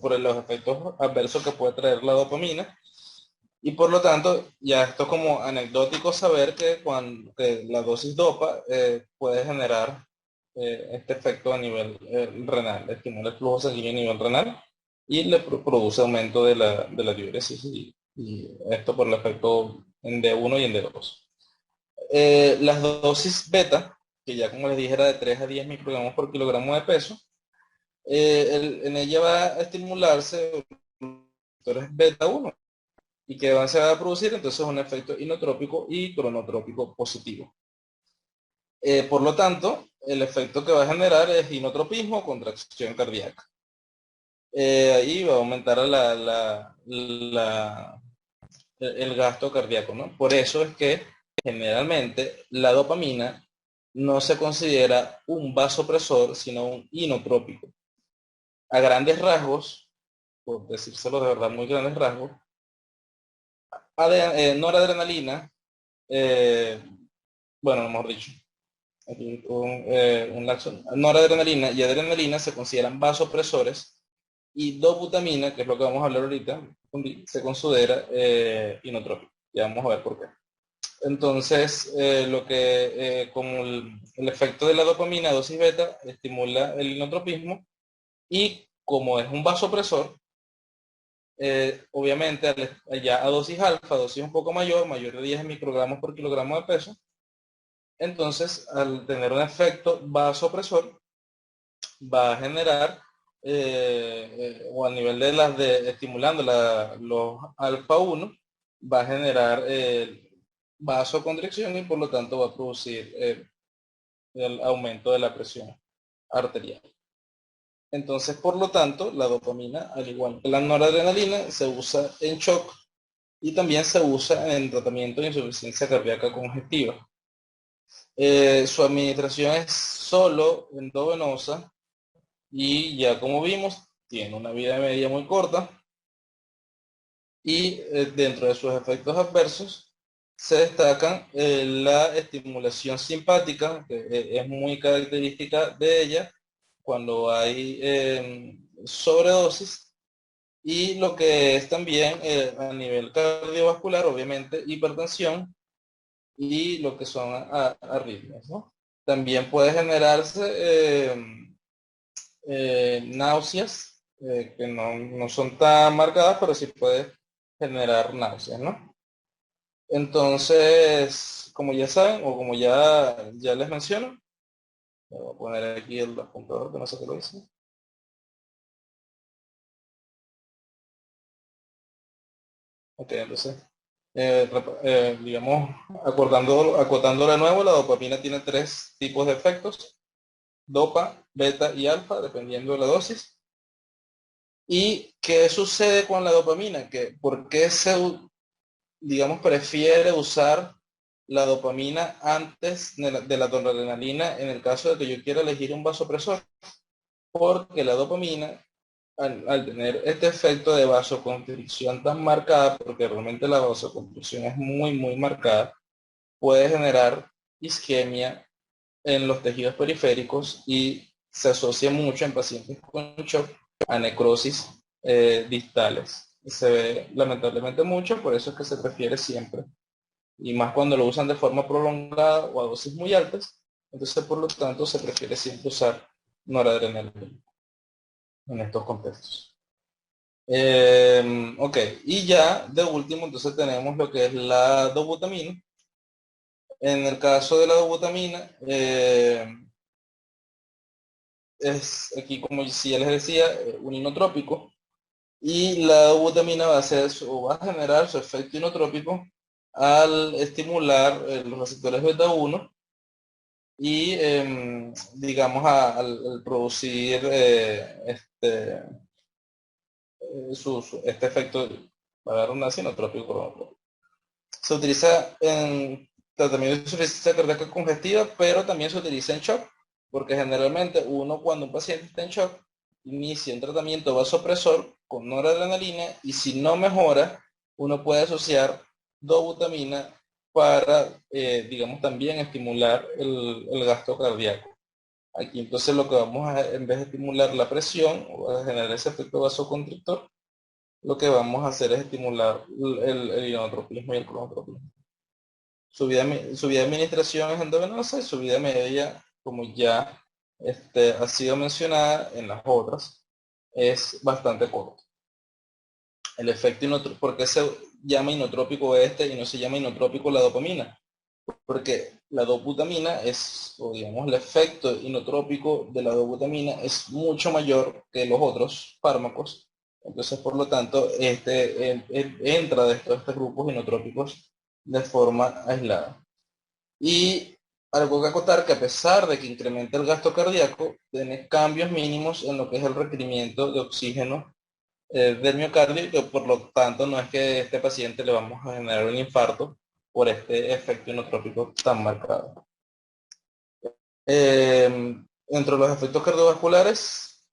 por los efectos adversos que puede traer la dopamina. Y por lo tanto, ya esto es como anecdótico saber que que la dosis dopa puede generar este efecto a nivel renal, estimula el flujo sanguíneo a nivel renal y le produce aumento de la diuresis y esto por el efecto en D1 y en D2. Las dosis beta, que ya como les dije era de 3 a 10 microgramos por kilogramo de peso, en ella va a estimularse receptores beta 1 y que se va a producir entonces un efecto inotrópico y cronotrópico positivo. Por lo tanto, el efecto que va a generar es inotropismo o contracción cardíaca. Ahí va a aumentar el gasto cardíaco, ¿no? Por eso es que generalmente la dopamina no se considera un vasopresor, sino un inotrópico. A grandes rasgos, por decírselo de verdad, muy grandes rasgos, noradrenalina, bueno, mejor dicho, aquí un laxo, noradrenalina y adrenalina se consideran vasopresores y dobutamina, que es lo que vamos a hablar ahorita, se considera inotrópico. Ya vamos a ver por qué. Entonces, como el efecto de la dopamina dosis beta estimula el inotropismo y como es un vasopresor, obviamente ya a dosis alfa, dosis un poco mayor de 10 microgramos por kilogramo de peso, entonces al tener un efecto vasopresor va a generar o a nivel de estimulando los alfa 1 va a generar vasoconstricción y por lo tanto va a producir el aumento de la presión arterial. Entonces, por lo tanto, la dopamina, al igual que la noradrenalina, se usa en shock y también se usa en tratamiento de insuficiencia cardíaca congestiva. Su administración es solo endovenosa y ya como vimos, tiene una vida media muy corta Y dentro de sus efectos adversos se destacan la estimulación simpática, que es muy característica de ella cuando hay sobredosis, y lo que es también a nivel cardiovascular, obviamente, hipertensión y lo que son arritmias, ¿no? También puede generarse náuseas, que no son tan marcadas, pero sí puede generar náuseas, ¿no? Entonces, como ya saben, o como ya les menciono, voy a poner aquí el apuntador que no sé qué lo hice. Ok, entonces, digamos, acotando de nuevo, la dopamina tiene tres tipos de efectos: dopa, beta y alfa, dependiendo de la dosis. ¿Y qué sucede con la dopamina? ¿Por qué digamos, prefiere usar la dopamina antes de la noradrenalina en el caso de que yo quiera elegir un vasopresor? Porque la dopamina, al tener este efecto de vasoconstricción tan marcada, porque realmente la vasoconstricción es muy marcada, puede generar isquemia en los tejidos periféricos y se asocia mucho en pacientes con shock a necrosis distales. Se ve lamentablemente mucho, por eso es que se prefiere siempre, y más cuando lo usan de forma prolongada o a dosis muy altas, entonces por lo tanto se prefiere siempre usar noradrenalina en estos contextos. Ok, y ya de último entonces tenemos lo que es la dobutamina. En el caso de la dobutamina, es aquí, como si ya les decía, un inotrópico, y la dobutamina va a hacer o va a generar su efecto inotrópico al estimular los receptores beta 1 y digamos al producir este efecto, para dar una sinotrópico. Se utiliza en tratamiento de insuficiencia cardíaca congestiva, pero también se utiliza en shock, porque generalmente uno, cuando un paciente está en shock, inicia un tratamiento vasopresor con noradrenalina, y si no mejora, uno puede asociar dobutamina para, digamos, también estimular el gasto cardíaco. Aquí entonces lo que vamos a, en vez de estimular la presión o a generar ese efecto vasoconstrictor, lo que vamos a hacer es estimular el inotropismo y el cronotropismo. Su vía de administración es endovenosa, y su vía media, como ya ha sido mencionada en las otras, es bastante corta. El efecto inotrópico, ¿por qué se llama inotrópico y no se llama inotrópico la dopamina? Porque la dobutamina o digamos, el efecto inotrópico de la dobutamina es mucho mayor que los otros fármacos. Entonces, por lo tanto, entra de estos grupos inotrópicos de forma aislada. Y algo que acotar, que a pesar de que incrementa el gasto cardíaco, tiene cambios mínimos en lo que es el requerimiento de oxígeno del miocardio, y que por lo tanto no es que a este paciente le vamos a generar un infarto por este efecto inotrópico tan marcado. Entre los efectos cardiovasculares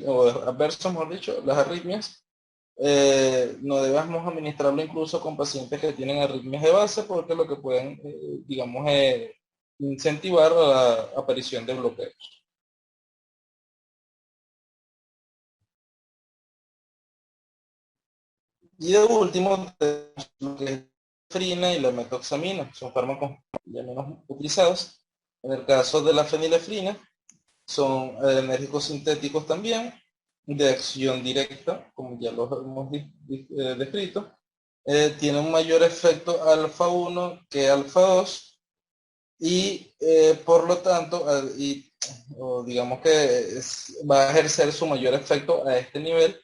o adversos, mejor dicho, las arritmias, no debemos administrarlo incluso con pacientes que tienen arritmias de base, porque lo que pueden, digamos, incentivar la aparición de bloqueos. Y de último, tenemos lo que es la frina y la metoxamina, son fármacos ya menos utilizados. En el caso de la fenilefrina, son enérgicos sintéticos también, de acción directa, como ya los hemos descrito. Tiene un mayor efecto alfa 1 que alfa 2, y por lo tanto, o digamos que va a ejercer su mayor efecto a este nivel,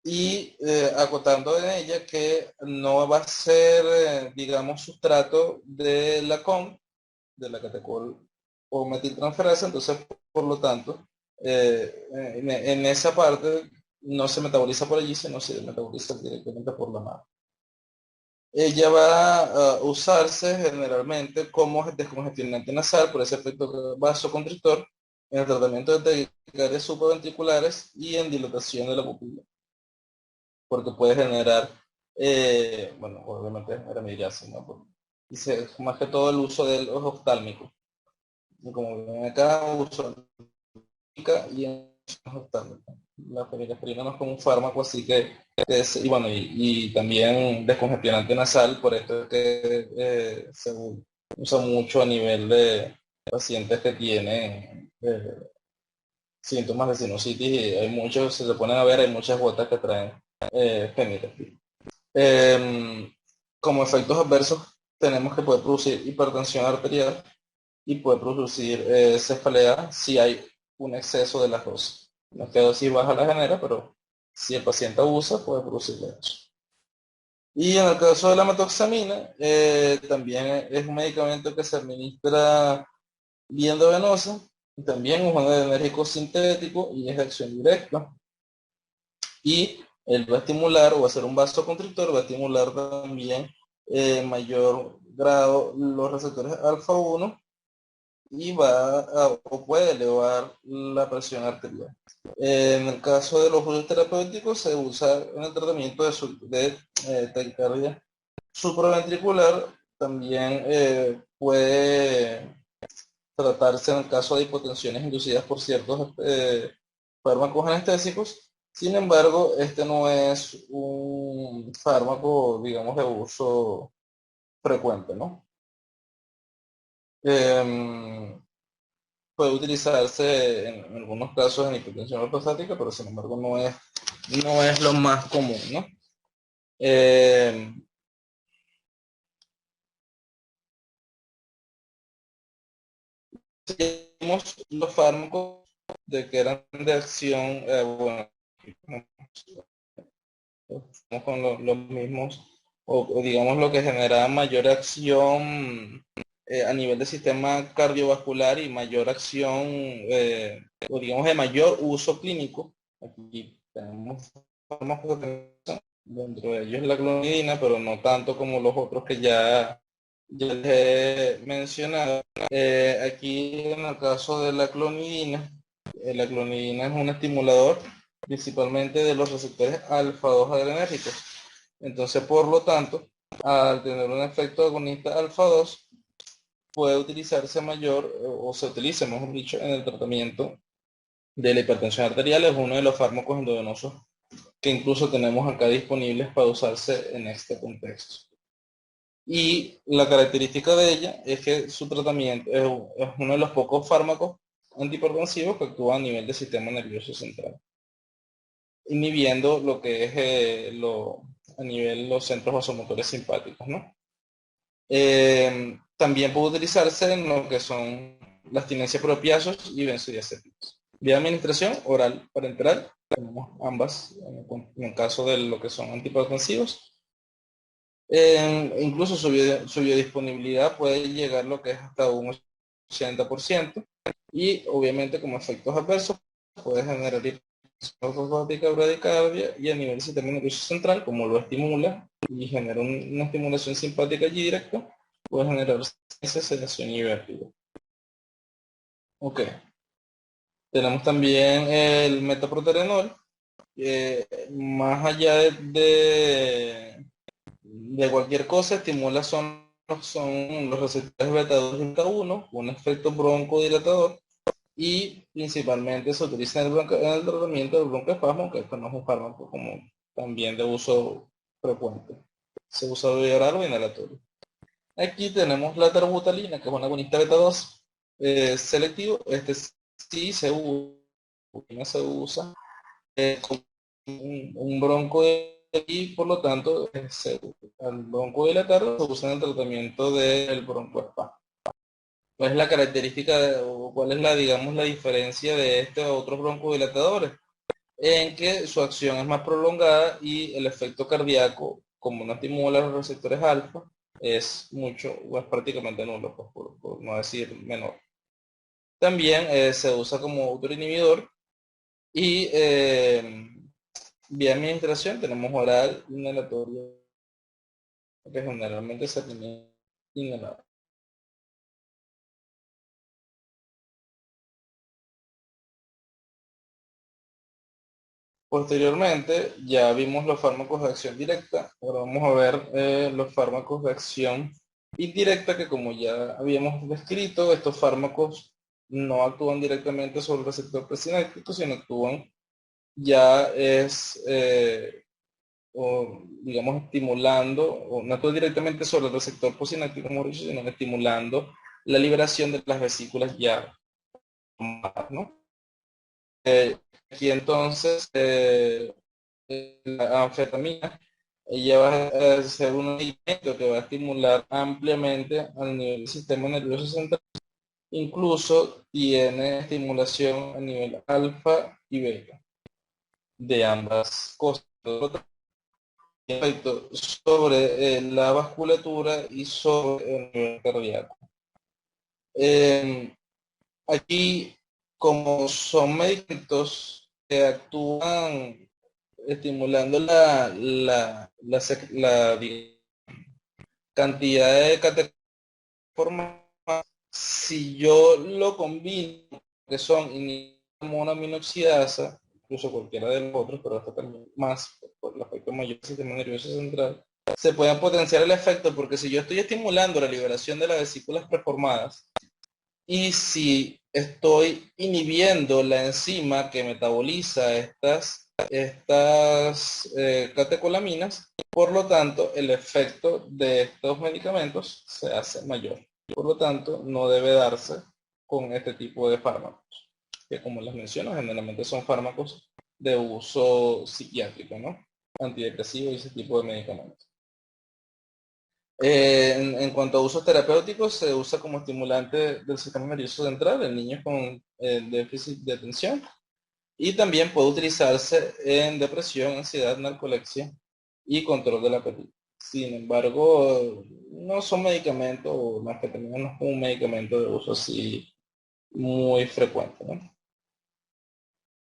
y acotando en ella que no va a ser, digamos, sustrato de la de la catecol o metiltransferasa. Entonces, por lo tanto, en esa parte no se metaboliza por allí, sino se metaboliza directamente por la madre. Ella va a usarse generalmente como descongestionante nasal por ese efecto vasoconstrictor en el tratamiento de taquicardias supraventriculares y en dilatación de la pupila, porque puede generar Bueno, obviamente era miriácea, ¿no? Y más que todo el uso del ojo oftálmico. Y como ven acá, uso y en oftálmica. La fenilestrina no es como un fármaco, así que y bueno, y también descongestionante nasal, por esto es que se usa mucho a nivel de pacientes que tienen síntomas de sinusitis, y hay muchos, si se ponen a ver, hay muchas gotas que traen fenilestrina. Como efectos adversos tenemos que puede producir hipertensión arterial y puede producir cefalea si hay un exceso de las dosis. No es que dosis baja la genera, pero si el paciente abusa puede producirle eso. Y en el caso de la metoxamina, también es un medicamento que se administra vía endovenosa, y también es un antienérgico sintético y es de acción directa. Y él va a estimular o va a ser un vasoconstrictor, va a estimular también en mayor grado los receptores alfa 1 y o puede elevar la presión arterial. En el caso de los usos terapéuticos se usa en el tratamiento de taquicardia supraventricular. También puede tratarse en el caso de hipotensiones inducidas por ciertos fármacos anestésicos. Sin embargo, este no es un fármaco, digamos, de uso frecuente, ¿no? Em, Puede utilizarse en algunos casos en hipertensión ortostática, pero sin embargo no es lo más común, ¿no? Em, Tenemos los fármacos de que eran de acción, bueno, estamos con los mismos, o digamos lo que genera mayor acción a nivel del sistema cardiovascular y mayor acción, o digamos de mayor uso clínico. Aquí tenemos fármacos que dentro de ellos la clonidina, pero no tanto como los otros que ya les he mencionado. Aquí en el caso de la clonidina es un estimulador principalmente de los receptores alfa 2 adrenérgicos. Entonces, por lo tanto, al tener un efecto agonista alfa 2, puede utilizarse mayor, o se utiliza, mejor dicho, en el tratamiento de la hipertensión arterial. Es uno de los fármacos endovenosos que incluso tenemos acá disponibles para usarse en este contexto. Y la característica de ella es que su tratamiento es uno de los pocos fármacos antihipertensivos que actúa a nivel del sistema nervioso central, inhibiendo lo que es a nivel los centros vasomotores simpáticos, ¿no? También puede utilizarse en lo que son la abstinencia por opiáceos y benzodiazepínicos. Vía administración oral parenteral, tenemos ambas en el caso de lo que son antihipertensivos. Incluso su biodisponibilidad puede llegar lo que es hasta un 80%, y obviamente como efectos adversos puede generar hipertrofia bradicardia, y a nivel del sistema nervioso central, como lo estimula y genera una estimulación simpática allí directa, puede generar sedación y vértigo. Ok, tenemos también el metaproterenol. Más allá de cualquier cosa, estimula son los receptores beta 2 y beta 1, un efecto broncodilatador, y principalmente se utiliza en el tratamiento del broncoespasmo, que esto no es un fármaco como también de uso frecuente. Se usa vía oral o inhalatorio. Aquí tenemos la terbutalina, que es un agonista beta 2 selectivo. Este sí se usa como un bronco, y por lo tanto al broncodilatar se usa en el tratamiento del broncoespasmo. ¿Cuál es la característica o cuál es digamos, la diferencia de este a otros broncodilatadores? En que su acción es más prolongada y el efecto cardíaco, como no estimula los receptores alfa, es mucho o es prácticamente nulo, pues, por no decir menor. También se usa como autoinhibidor, y vía administración tenemos oral, inhalatorio, que generalmente se tiene inhalado. Posteriormente, ya vimos los fármacos de acción directa. Ahora vamos a ver los fármacos de acción indirecta, que como ya habíamos descrito, estos fármacos no actúan directamente sobre el receptor presináptico, sino actúan ya o digamos, estimulando, o no actúa directamente sobre el receptor postsináptico, como dicho, sino estimulando la liberación de las vesículas ya formadas, ¿no? Aquí entonces, la anfetamina, ella va a ser un medicamento que va a estimular ampliamente al nivel del sistema nervioso central. Incluso tiene estimulación a nivel alfa y beta de ambas cosas. Efecto sobre la vasculatura y sobre el nivel cardíaco. Aquí, como son medicamentos que actúan estimulando la cantidad de catecolamina, si yo lo combino, que son monoaminoxidasa, incluso cualquiera de los otros, pero hasta también más por el efecto mayor del sistema nervioso central, se puede potenciar el efecto, porque si yo estoy estimulando la liberación de las vesículas preformadas y si estoy inhibiendo la enzima que metaboliza estas catecolaminas, por lo tanto el efecto de estos medicamentos se hace mayor. Por lo tanto, no debe darse con este tipo de fármacos, que como les menciono, generalmente son fármacos de uso psiquiátrico, ¿no? Antidepresivos y ese tipo de medicamentos. En cuanto a usos terapéuticos, se usa como estimulante del sistema nervioso central en niños con déficit de atención, y también puede utilizarse en depresión, ansiedad, narcolepsia y control del apetito. Sin embargo, no son medicamentos, o más que también no es un medicamento de uso así muy frecuente, ¿no?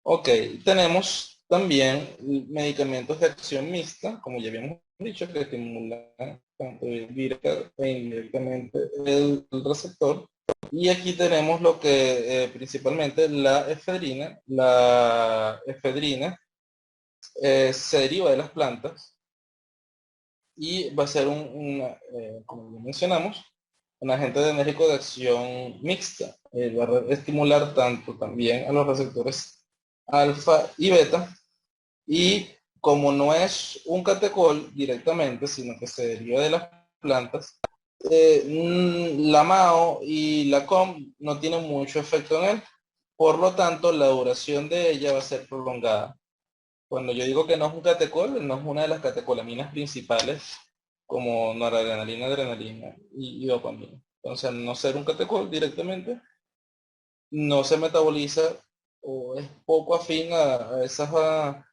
Ok, tenemos también medicamentos de acción mixta, como ya habíamos dicho, que estimulan tanto directa e indirectamente el receptor. Y aquí tenemos lo que principalmente la efedrina. La efedrina se deriva de las plantas y va a ser como ya mencionamos, un agente enérgico de acción mixta. Va a estimular tanto también a los receptores alfa y beta, y como no es un catecol directamente, sino que se deriva de las plantas, la MAO y la COM no tienen mucho efecto en él. Por lo tanto, la duración de ella va a ser prolongada. Cuando yo digo que no es un catecol, no es una de las catecolaminas principales, como noradrenalina, adrenalina y dopamina. Entonces, al no ser un catecol directamente, no se metaboliza o es poco afín a esas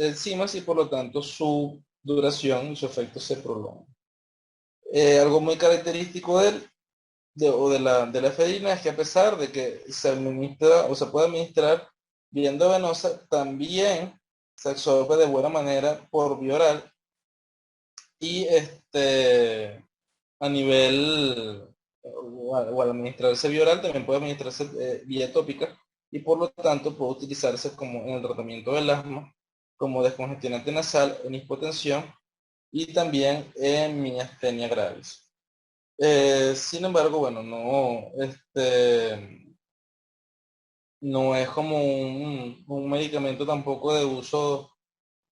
enzimas, y por lo tanto su duración y su efecto se prolonga. Algo muy característico de la efedrina es que, a pesar de que se administra o se puede administrar vía venosa, también se absorbe de buena manera por vía oral, y a nivel o al administrarse vía oral también puede administrarse vía tópica, y por lo tanto puede utilizarse como en el tratamiento del asma, como descongestionante nasal, en hipotensión y también en miastenia gravis. Sin embargo, bueno, no es como un medicamento tampoco de uso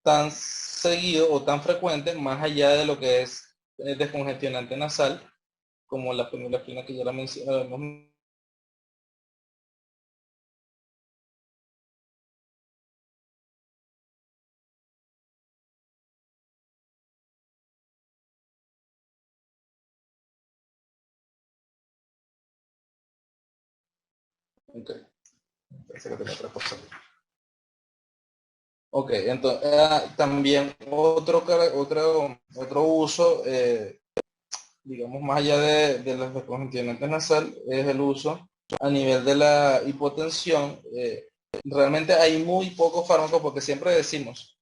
tan seguido o tan frecuente, más allá de lo que es descongestionante nasal, como la fenilefrina, que ya la mencionamos. Ok, parece que tenía otra cosa. Ok, entonces también otro uso, digamos, más allá de los descongestionantes nasal, es el uso a nivel de la hipotensión. Realmente hay muy pocos fármacos, porque siempre decimos,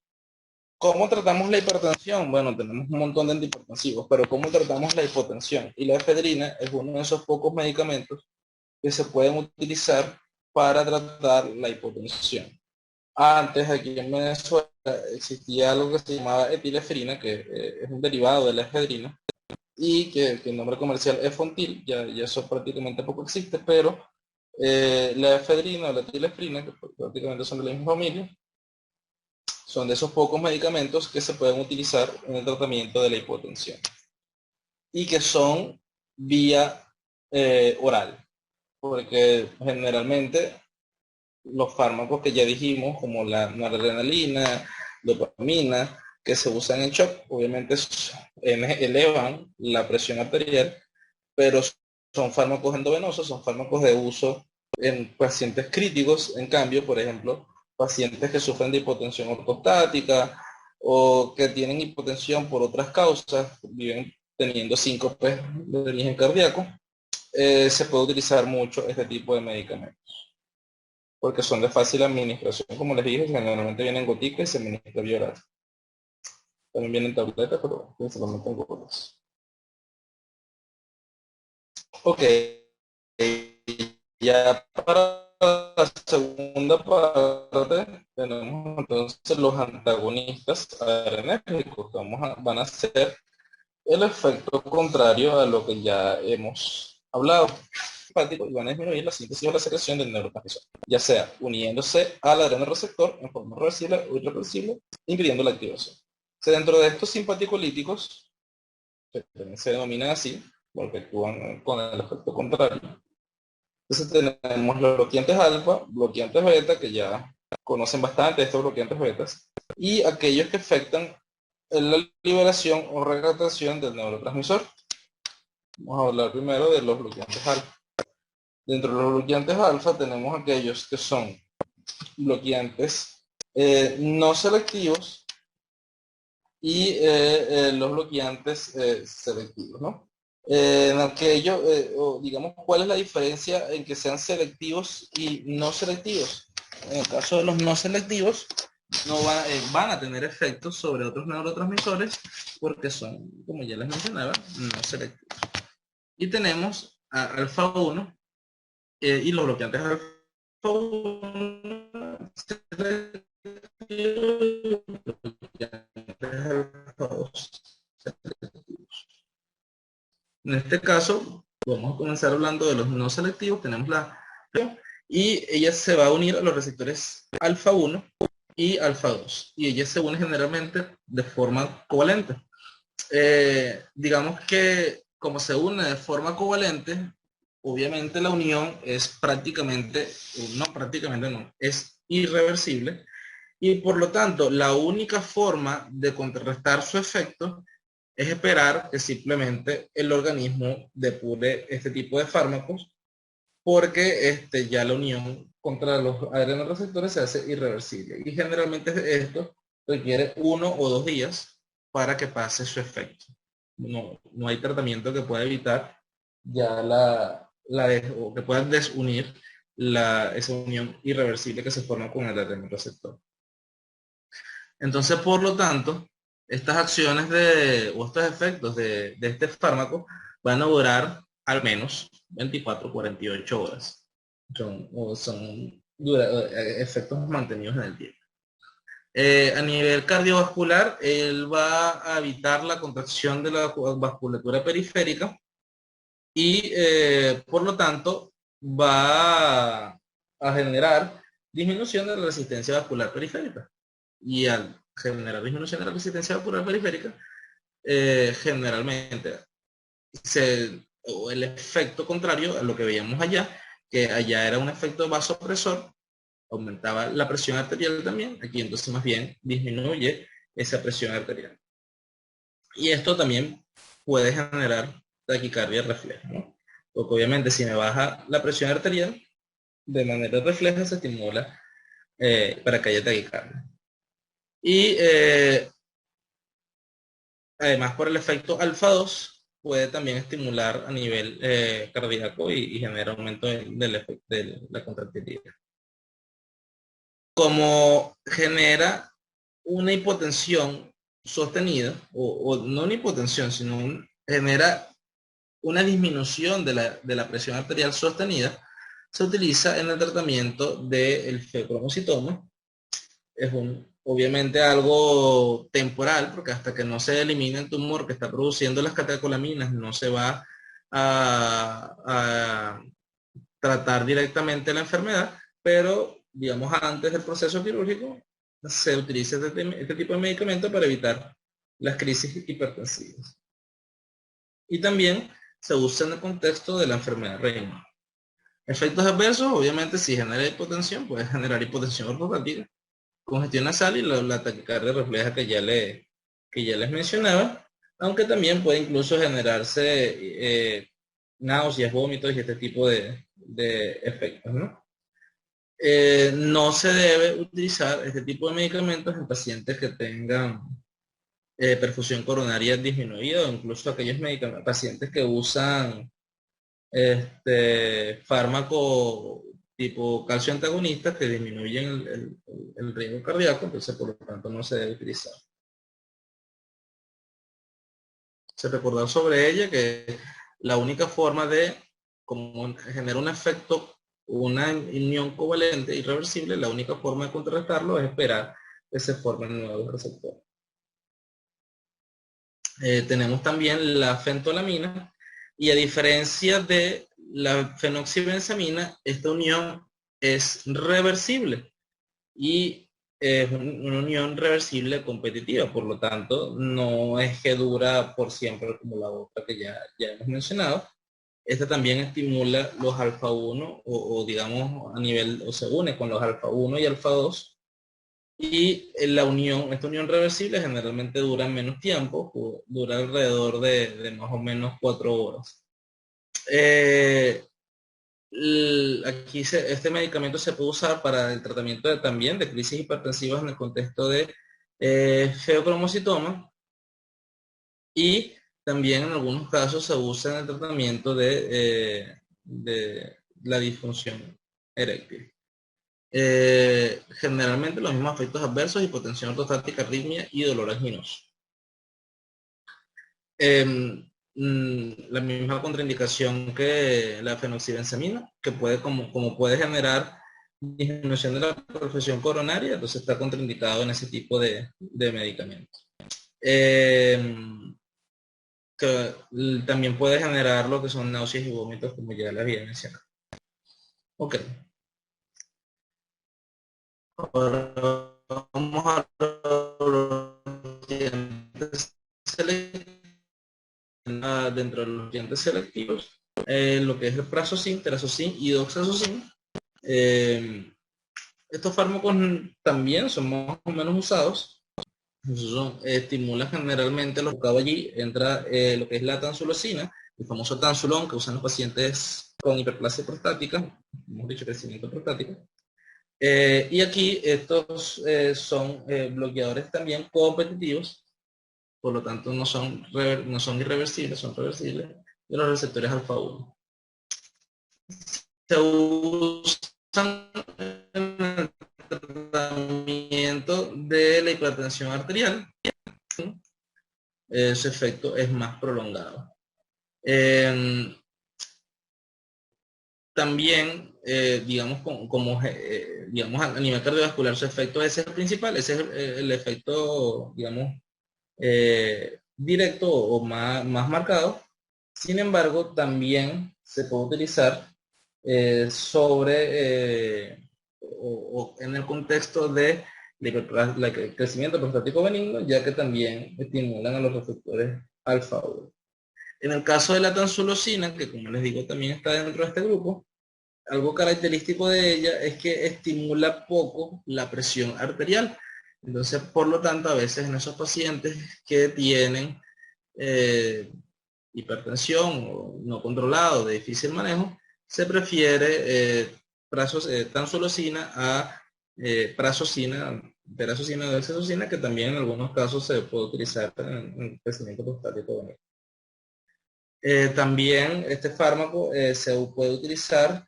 ¿cómo tratamos la hipertensión? Bueno, tenemos un montón de antihipertensivos, pero ¿cómo tratamos la hipotensión? Y la efedrina es uno de esos pocos medicamentos que se pueden utilizar para tratar la hipotensión. Antes aquí en Venezuela existía algo que se llamaba etilefrina, que es un derivado de la efedrina, y que el nombre comercial es Fontil, ya eso prácticamente poco existe, pero la efedrina o la etilefrina, que prácticamente son de la misma familia, son de esos pocos medicamentos que se pueden utilizar en el tratamiento de la hipotensión y que son vía oral, porque generalmente los fármacos que ya dijimos, como la noradrenalina, dopamina, que se usan en shock, obviamente elevan la presión arterial, pero son fármacos endovenosos, son fármacos de uso en pacientes críticos. En cambio, por ejemplo, pacientes que sufren de hipotensión ortostática o que tienen hipotensión por otras causas, viven teniendo síncope de origen cardíaco, se puede utilizar mucho este tipo de medicamentos porque son de fácil administración, como les dije, generalmente vienen goticas y se administra vía oral. También vienen tabletas, pero principalmente en gotas. Ok, ya para la segunda parte tenemos entonces los antagonistas adrenérgicos, que van a ser el efecto contrario a lo que ya hemos hablado. Y van a disminuir la síntesis o la secreción del neurotransmisor, ya sea uniéndose al adrenoreceptor en forma reversible o irreversible, impidiendo la activación. Dentro de estos simpaticolíticos, que también se denominan así, porque actúan con el efecto contrario, entonces tenemos los bloqueantes alfa, bloqueantes beta, que ya conocen bastante estos bloqueantes betas, y aquellos que afectan la liberación o recaptación del neurotransmisor. Vamos a hablar primero de los bloqueantes alfa. Dentro de los bloqueantes alfa tenemos aquellos que son bloqueantes no selectivos y los bloqueantes selectivos, ¿no? En aquello, digamos, ¿cuál es la diferencia en que sean selectivos y no selectivos? En el caso de los no selectivos, van a tener efectos sobre otros neurotransmisores porque son, como ya les mencionaba, no selectivos. Y tenemos a alfa 1 y los bloqueantes alfa 1 en este caso, vamos a comenzar hablando de los no selectivos. Tenemos la y ella se va a unir a los receptores alfa 1 y alfa 2 y ella se une generalmente de forma covalente. Digamos que como se une de forma covalente, obviamente la unión es prácticamente no, es irreversible y por lo tanto la única forma de contrarrestar su efecto es esperar que simplemente el organismo depure este tipo de fármacos porque ya la unión contra los adrenoreceptores se hace irreversible y generalmente esto requiere 1 o 2 días para que pase su efecto. No hay tratamiento que pueda evitar ya o que pueda desunir esa unión irreversible que se forma con el adrenoreceptor. Entonces, por lo tanto, estas acciones o estos efectos de este fármaco van a durar al menos 24-48 horas. Son efectos mantenidos en el tiempo. A nivel cardiovascular, él va a evitar la contracción de la vasculatura periférica y por lo tanto va a generar disminución de la resistencia vascular periférica. Y al generar disminución de la resistencia vascular periférica, generalmente o el efecto contrario a lo que veíamos allá, que allá era un efecto vasopresor, aumentaba la presión arterial también, aquí entonces más bien disminuye esa presión arterial. Y esto también puede generar taquicardia refleja, ¿no? Porque obviamente si me baja la presión arterial, de manera refleja se estimula para que haya taquicardia. Y además por el efecto alfa 2 puede también estimular a nivel cardíaco y genera aumento del efecto de la contractilidad. Como genera una hipotensión sostenida, o no una hipotensión, sino genera una disminución de la presión arterial sostenida, se utiliza en el tratamiento del febromusitoma obviamente algo temporal, porque hasta que no se elimine el tumor que está produciendo las catecolaminas, no se va a tratar directamente la enfermedad, pero digamos antes del proceso quirúrgico se utiliza este tipo de medicamento para evitar las crisis hipertensivas. Y también se usa en el contexto de la enfermedad renal. Efectos adversos, obviamente, si genera hipotensión, puede generar hipotensión ortostática, congestión nasal y la taquicardia refleja que ya les mencionaba, aunque también puede incluso generarse náuseas, vómitos y este tipo de efectos, ¿no? No se debe utilizar este tipo de medicamentos en pacientes que tengan perfusión coronaria disminuida o incluso aquellos pacientes que usan fármaco tipo calcio antagonista que disminuyen el riesgo cardíaco, entonces por lo tanto no se debe utilizar. Se recordar sobre ella que la única forma de como generar un efecto, una unión covalente irreversible, la única forma de contrarrestarlo es esperar que se formen nuevos receptores. Tenemos también la fentolamina y a diferencia de la fenoxibenzamina, esta unión es reversible y es una unión reversible competitiva, por lo tanto no es que dura por siempre como la otra que ya hemos mencionado. Esta también estimula los alfa 1 o digamos a nivel, o se une con los alfa 1 y alfa 2 y esta unión reversible generalmente dura menos tiempo, dura alrededor de más o menos 4 horas. Aquí este medicamento se puede usar para el tratamiento también de crisis hipertensivas en el contexto de feocromocitoma y también en algunos casos se usa en el tratamiento de la disfunción eréctil. Generalmente los mismos efectos adversos, hipotensión ortostática, arritmia y dolor anginoso. La misma contraindicación que la fenoxibenzamina, que puede como puede generar disminución de la perfusión coronaria, entonces está contraindicado en ese tipo de medicamentos. También puede generar lo que son náuseas y vómitos, como ya les había mencionado. Ok. Ahora vamos a los dientes selectivos. Dentro de los dientes selectivos, lo que es el prazosin, terazosin y doxazosin. Estos fármacos también son más o menos usados. Estimulan generalmente los bocados. Allí entra lo que es la tansulosina, el famoso tansulón que usan los pacientes con hiperplasia prostática, hemos dicho crecimiento prostático. Y aquí estos son bloqueadores también competitivos, por lo tanto no son irreversibles, son reversibles de los receptores alfa 1. Se usan en el tratamiento de la hipertensión arterial. Su efecto es más prolongado. También, digamos, digamos, a nivel cardiovascular, su efecto ese es el principal, ese es el efecto, digamos, directo o más marcado. Sin embargo, también se puede utilizar o en el contexto de crecimiento prostático benigno, ya que también estimulan a los receptores alfa 1. En el caso de la tansulosina, que como les digo también está dentro de este grupo, algo característico de ella es que estimula poco la presión arterial. Entonces, por lo tanto, a veces en esos pacientes que tienen hipertensión o no controlado, de difícil manejo, se prefiere tansulosina a prazosina, perazosina o dexazosina, que también en algunos casos se puede utilizar en el crecimiento prostático. También este fármaco se puede utilizar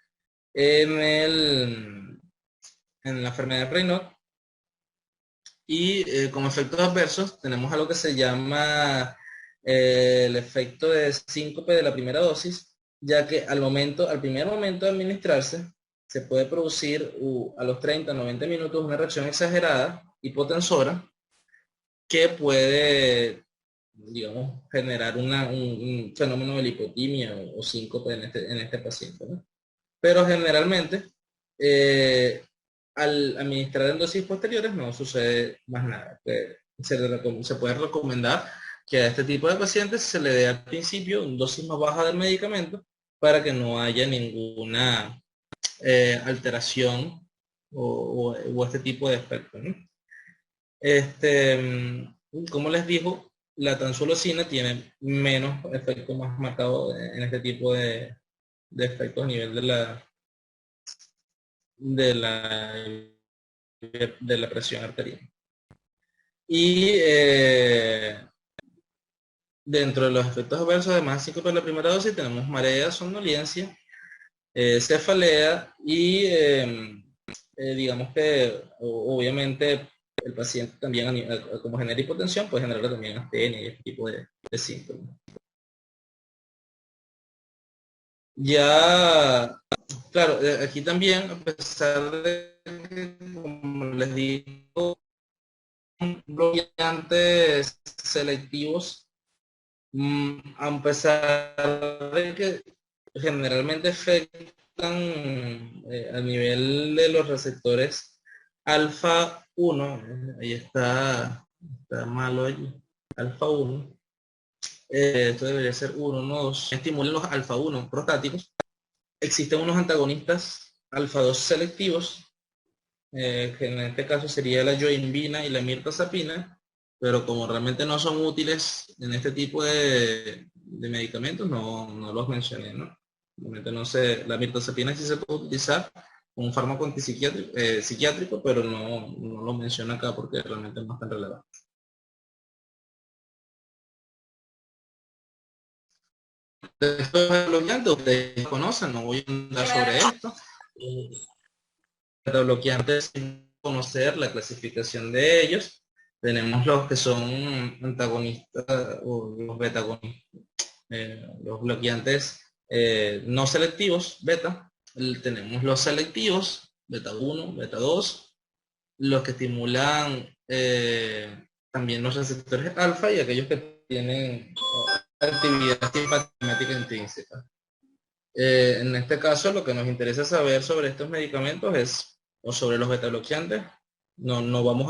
en la enfermedad de Raynaud y como efectos adversos tenemos algo que se llama el efecto de síncope de la primera dosis, ya que al primer momento de administrarse, se puede producir a los 30, 90 minutos una reacción exagerada, hipotensora, que puede, digamos, generar un fenómeno de lipotimia o síncope en este paciente, ¿no? Pero generalmente, al administrar en dosis posteriores no sucede más nada. Se puede recomendar que a este tipo de pacientes se le dé al principio una dosis más baja del medicamento para que no haya ninguna alteración o este tipo de efecto, ¿no? Como les digo, la tansulosina tiene menos efecto más marcado en este tipo de efectos a nivel de la, de la presión arterial. Y dentro de los efectos adversos, además, sí que para la primera dosis tenemos marea, somnolencia, cefalea y digamos que obviamente el paciente también como genera hipotensión puede generar también astenia y este tipo de síntomas. Ya, claro, aquí también, a pesar de que, como les digo, bloqueantes selectivos, a pesar de que generalmente afectan a nivel de los receptores alfa 1, ahí está malo allí, alfa 1, esto debería ser 1, no 2, estimulan los alfa 1 prostáticos. Existen unos antagonistas alfa 2 selectivos, que en este caso sería la yoimbina y la mirtazapina, pero como realmente no son útiles en este tipo de medicamentos, no los mencioné, ¿no? Realmente no sé, la mirtazapina sí se puede utilizar como un fármaco antipsiquiátrico, psiquiátrico, pero no lo menciono acá porque realmente no es tan relevante. Estos bloqueantes ustedes conocen, no voy a andar sobre esto. Bloqueantes sin conocer la clasificación de ellos. Tenemos los que son antagonistas o los betagonistas, los bloqueantes no selectivos, beta. Tenemos los selectivos, beta 1, beta 2, los que estimulan también los receptores alfa y aquellos que tienen actividad simpática intrínseca. En este caso, lo que nos interesa saber sobre estos medicamentos es, o sobre los beta bloqueantes, no vamos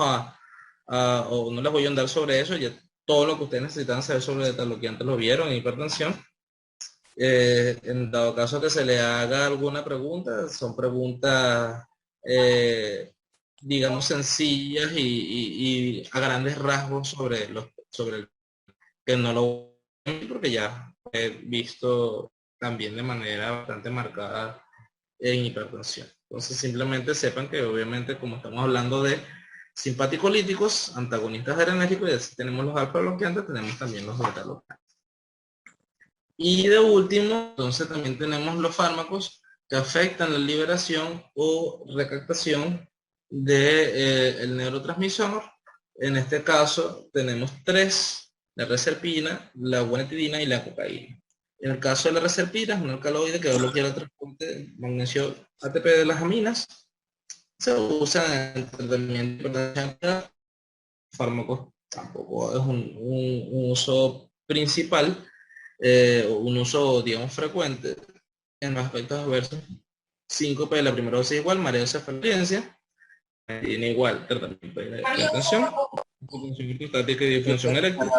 o no les voy a andar sobre eso, ya todo lo que ustedes necesitan saber sobre beta bloqueantes lo vieron en hipertensión. En dado caso que se le haga alguna pregunta, son preguntas, digamos, sencillas y a grandes rasgos sobre el que no lo porque ya he visto también de manera bastante marcada en hipertensión. Entonces simplemente sepan que obviamente como estamos hablando de simpaticolíticos, antagonistas adrenérgicos, y así tenemos los alfa bloqueantes, tenemos también los beta bloqueantes. Y de último, entonces también tenemos los fármacos que afectan la liberación o recaptación del neurotransmisor. En este caso tenemos tres: la reserpina, la guanidina y la cocaína. En el caso de la reserpina, es un alcaloide que bloquea el transporte de magnesio ATP de las aminas. Se usa en el tratamiento de fármacos, tampoco es un uso principal, un uso, digamos, frecuente en los aspectos adversos. Síncope de la primera dosis igual, mareo, cefalencia, tiene igual tratamiento de hipertensión, hipotensión hipostática y disfunción eréctil.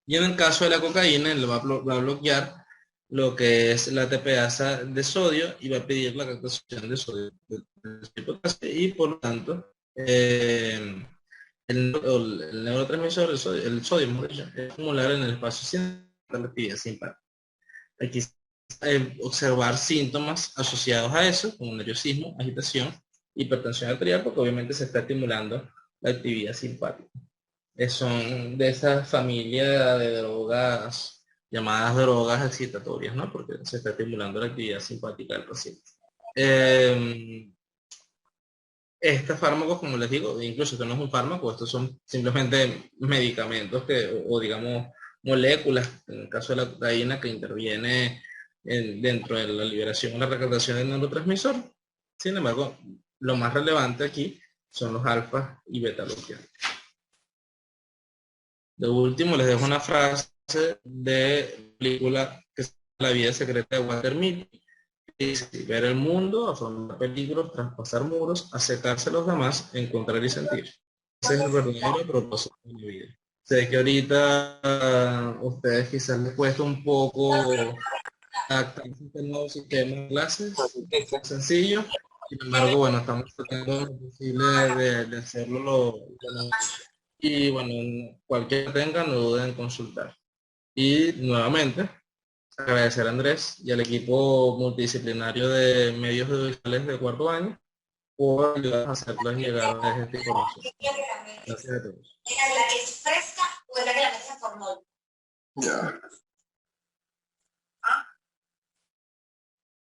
Y en el caso de la cocaína, él va a bloquear lo que es la ATPasa de sodio y va a pedir la captación de sodio y por lo tanto el neurotransmisor, el sodio es acumular en el espacio sin la actividad simpática. Aquí observar síntomas asociados a eso, como nerviosismo, agitación, hipertensión arterial, porque obviamente se está estimulando la actividad simpática. Son de esa familia de drogas llamadas drogas excitatorias, ¿no? Porque se está estimulando la actividad simpática del paciente. Estos fármacos, como les digo, incluso esto no es un fármaco, estos son simplemente medicamentos o digamos moléculas, en el caso de la cocaína, que interviene dentro de la liberación o la recaptación del neurotransmisor. Sin embargo, lo más relevante aquí son los alfa y beta bloqueantes. De último, les dejo una frase de película que es La vida secreta de Walter Mitty. Dice: ver el mundo, afrontar peligros, traspasar muros, acercarse a los demás, encontrar y sentir. Ese es el verdadero propósito de mi vida. Sé que ahorita a ustedes quizás les cuesta un poco adaptarse a este nuevo sistema de clases, es sencillo. Sin embargo, bueno, estamos tratando lo posible de hacerlo y bueno, cualquier tenga, no duden en consultar. Y nuevamente, agradecer a Andrés y al equipo multidisciplinario de medios audiovisuales de cuarto año por ayudar a hacerles llegar a esta información. Gracias a todos. ¿Es fresca o es la que la mesa formó? Ya.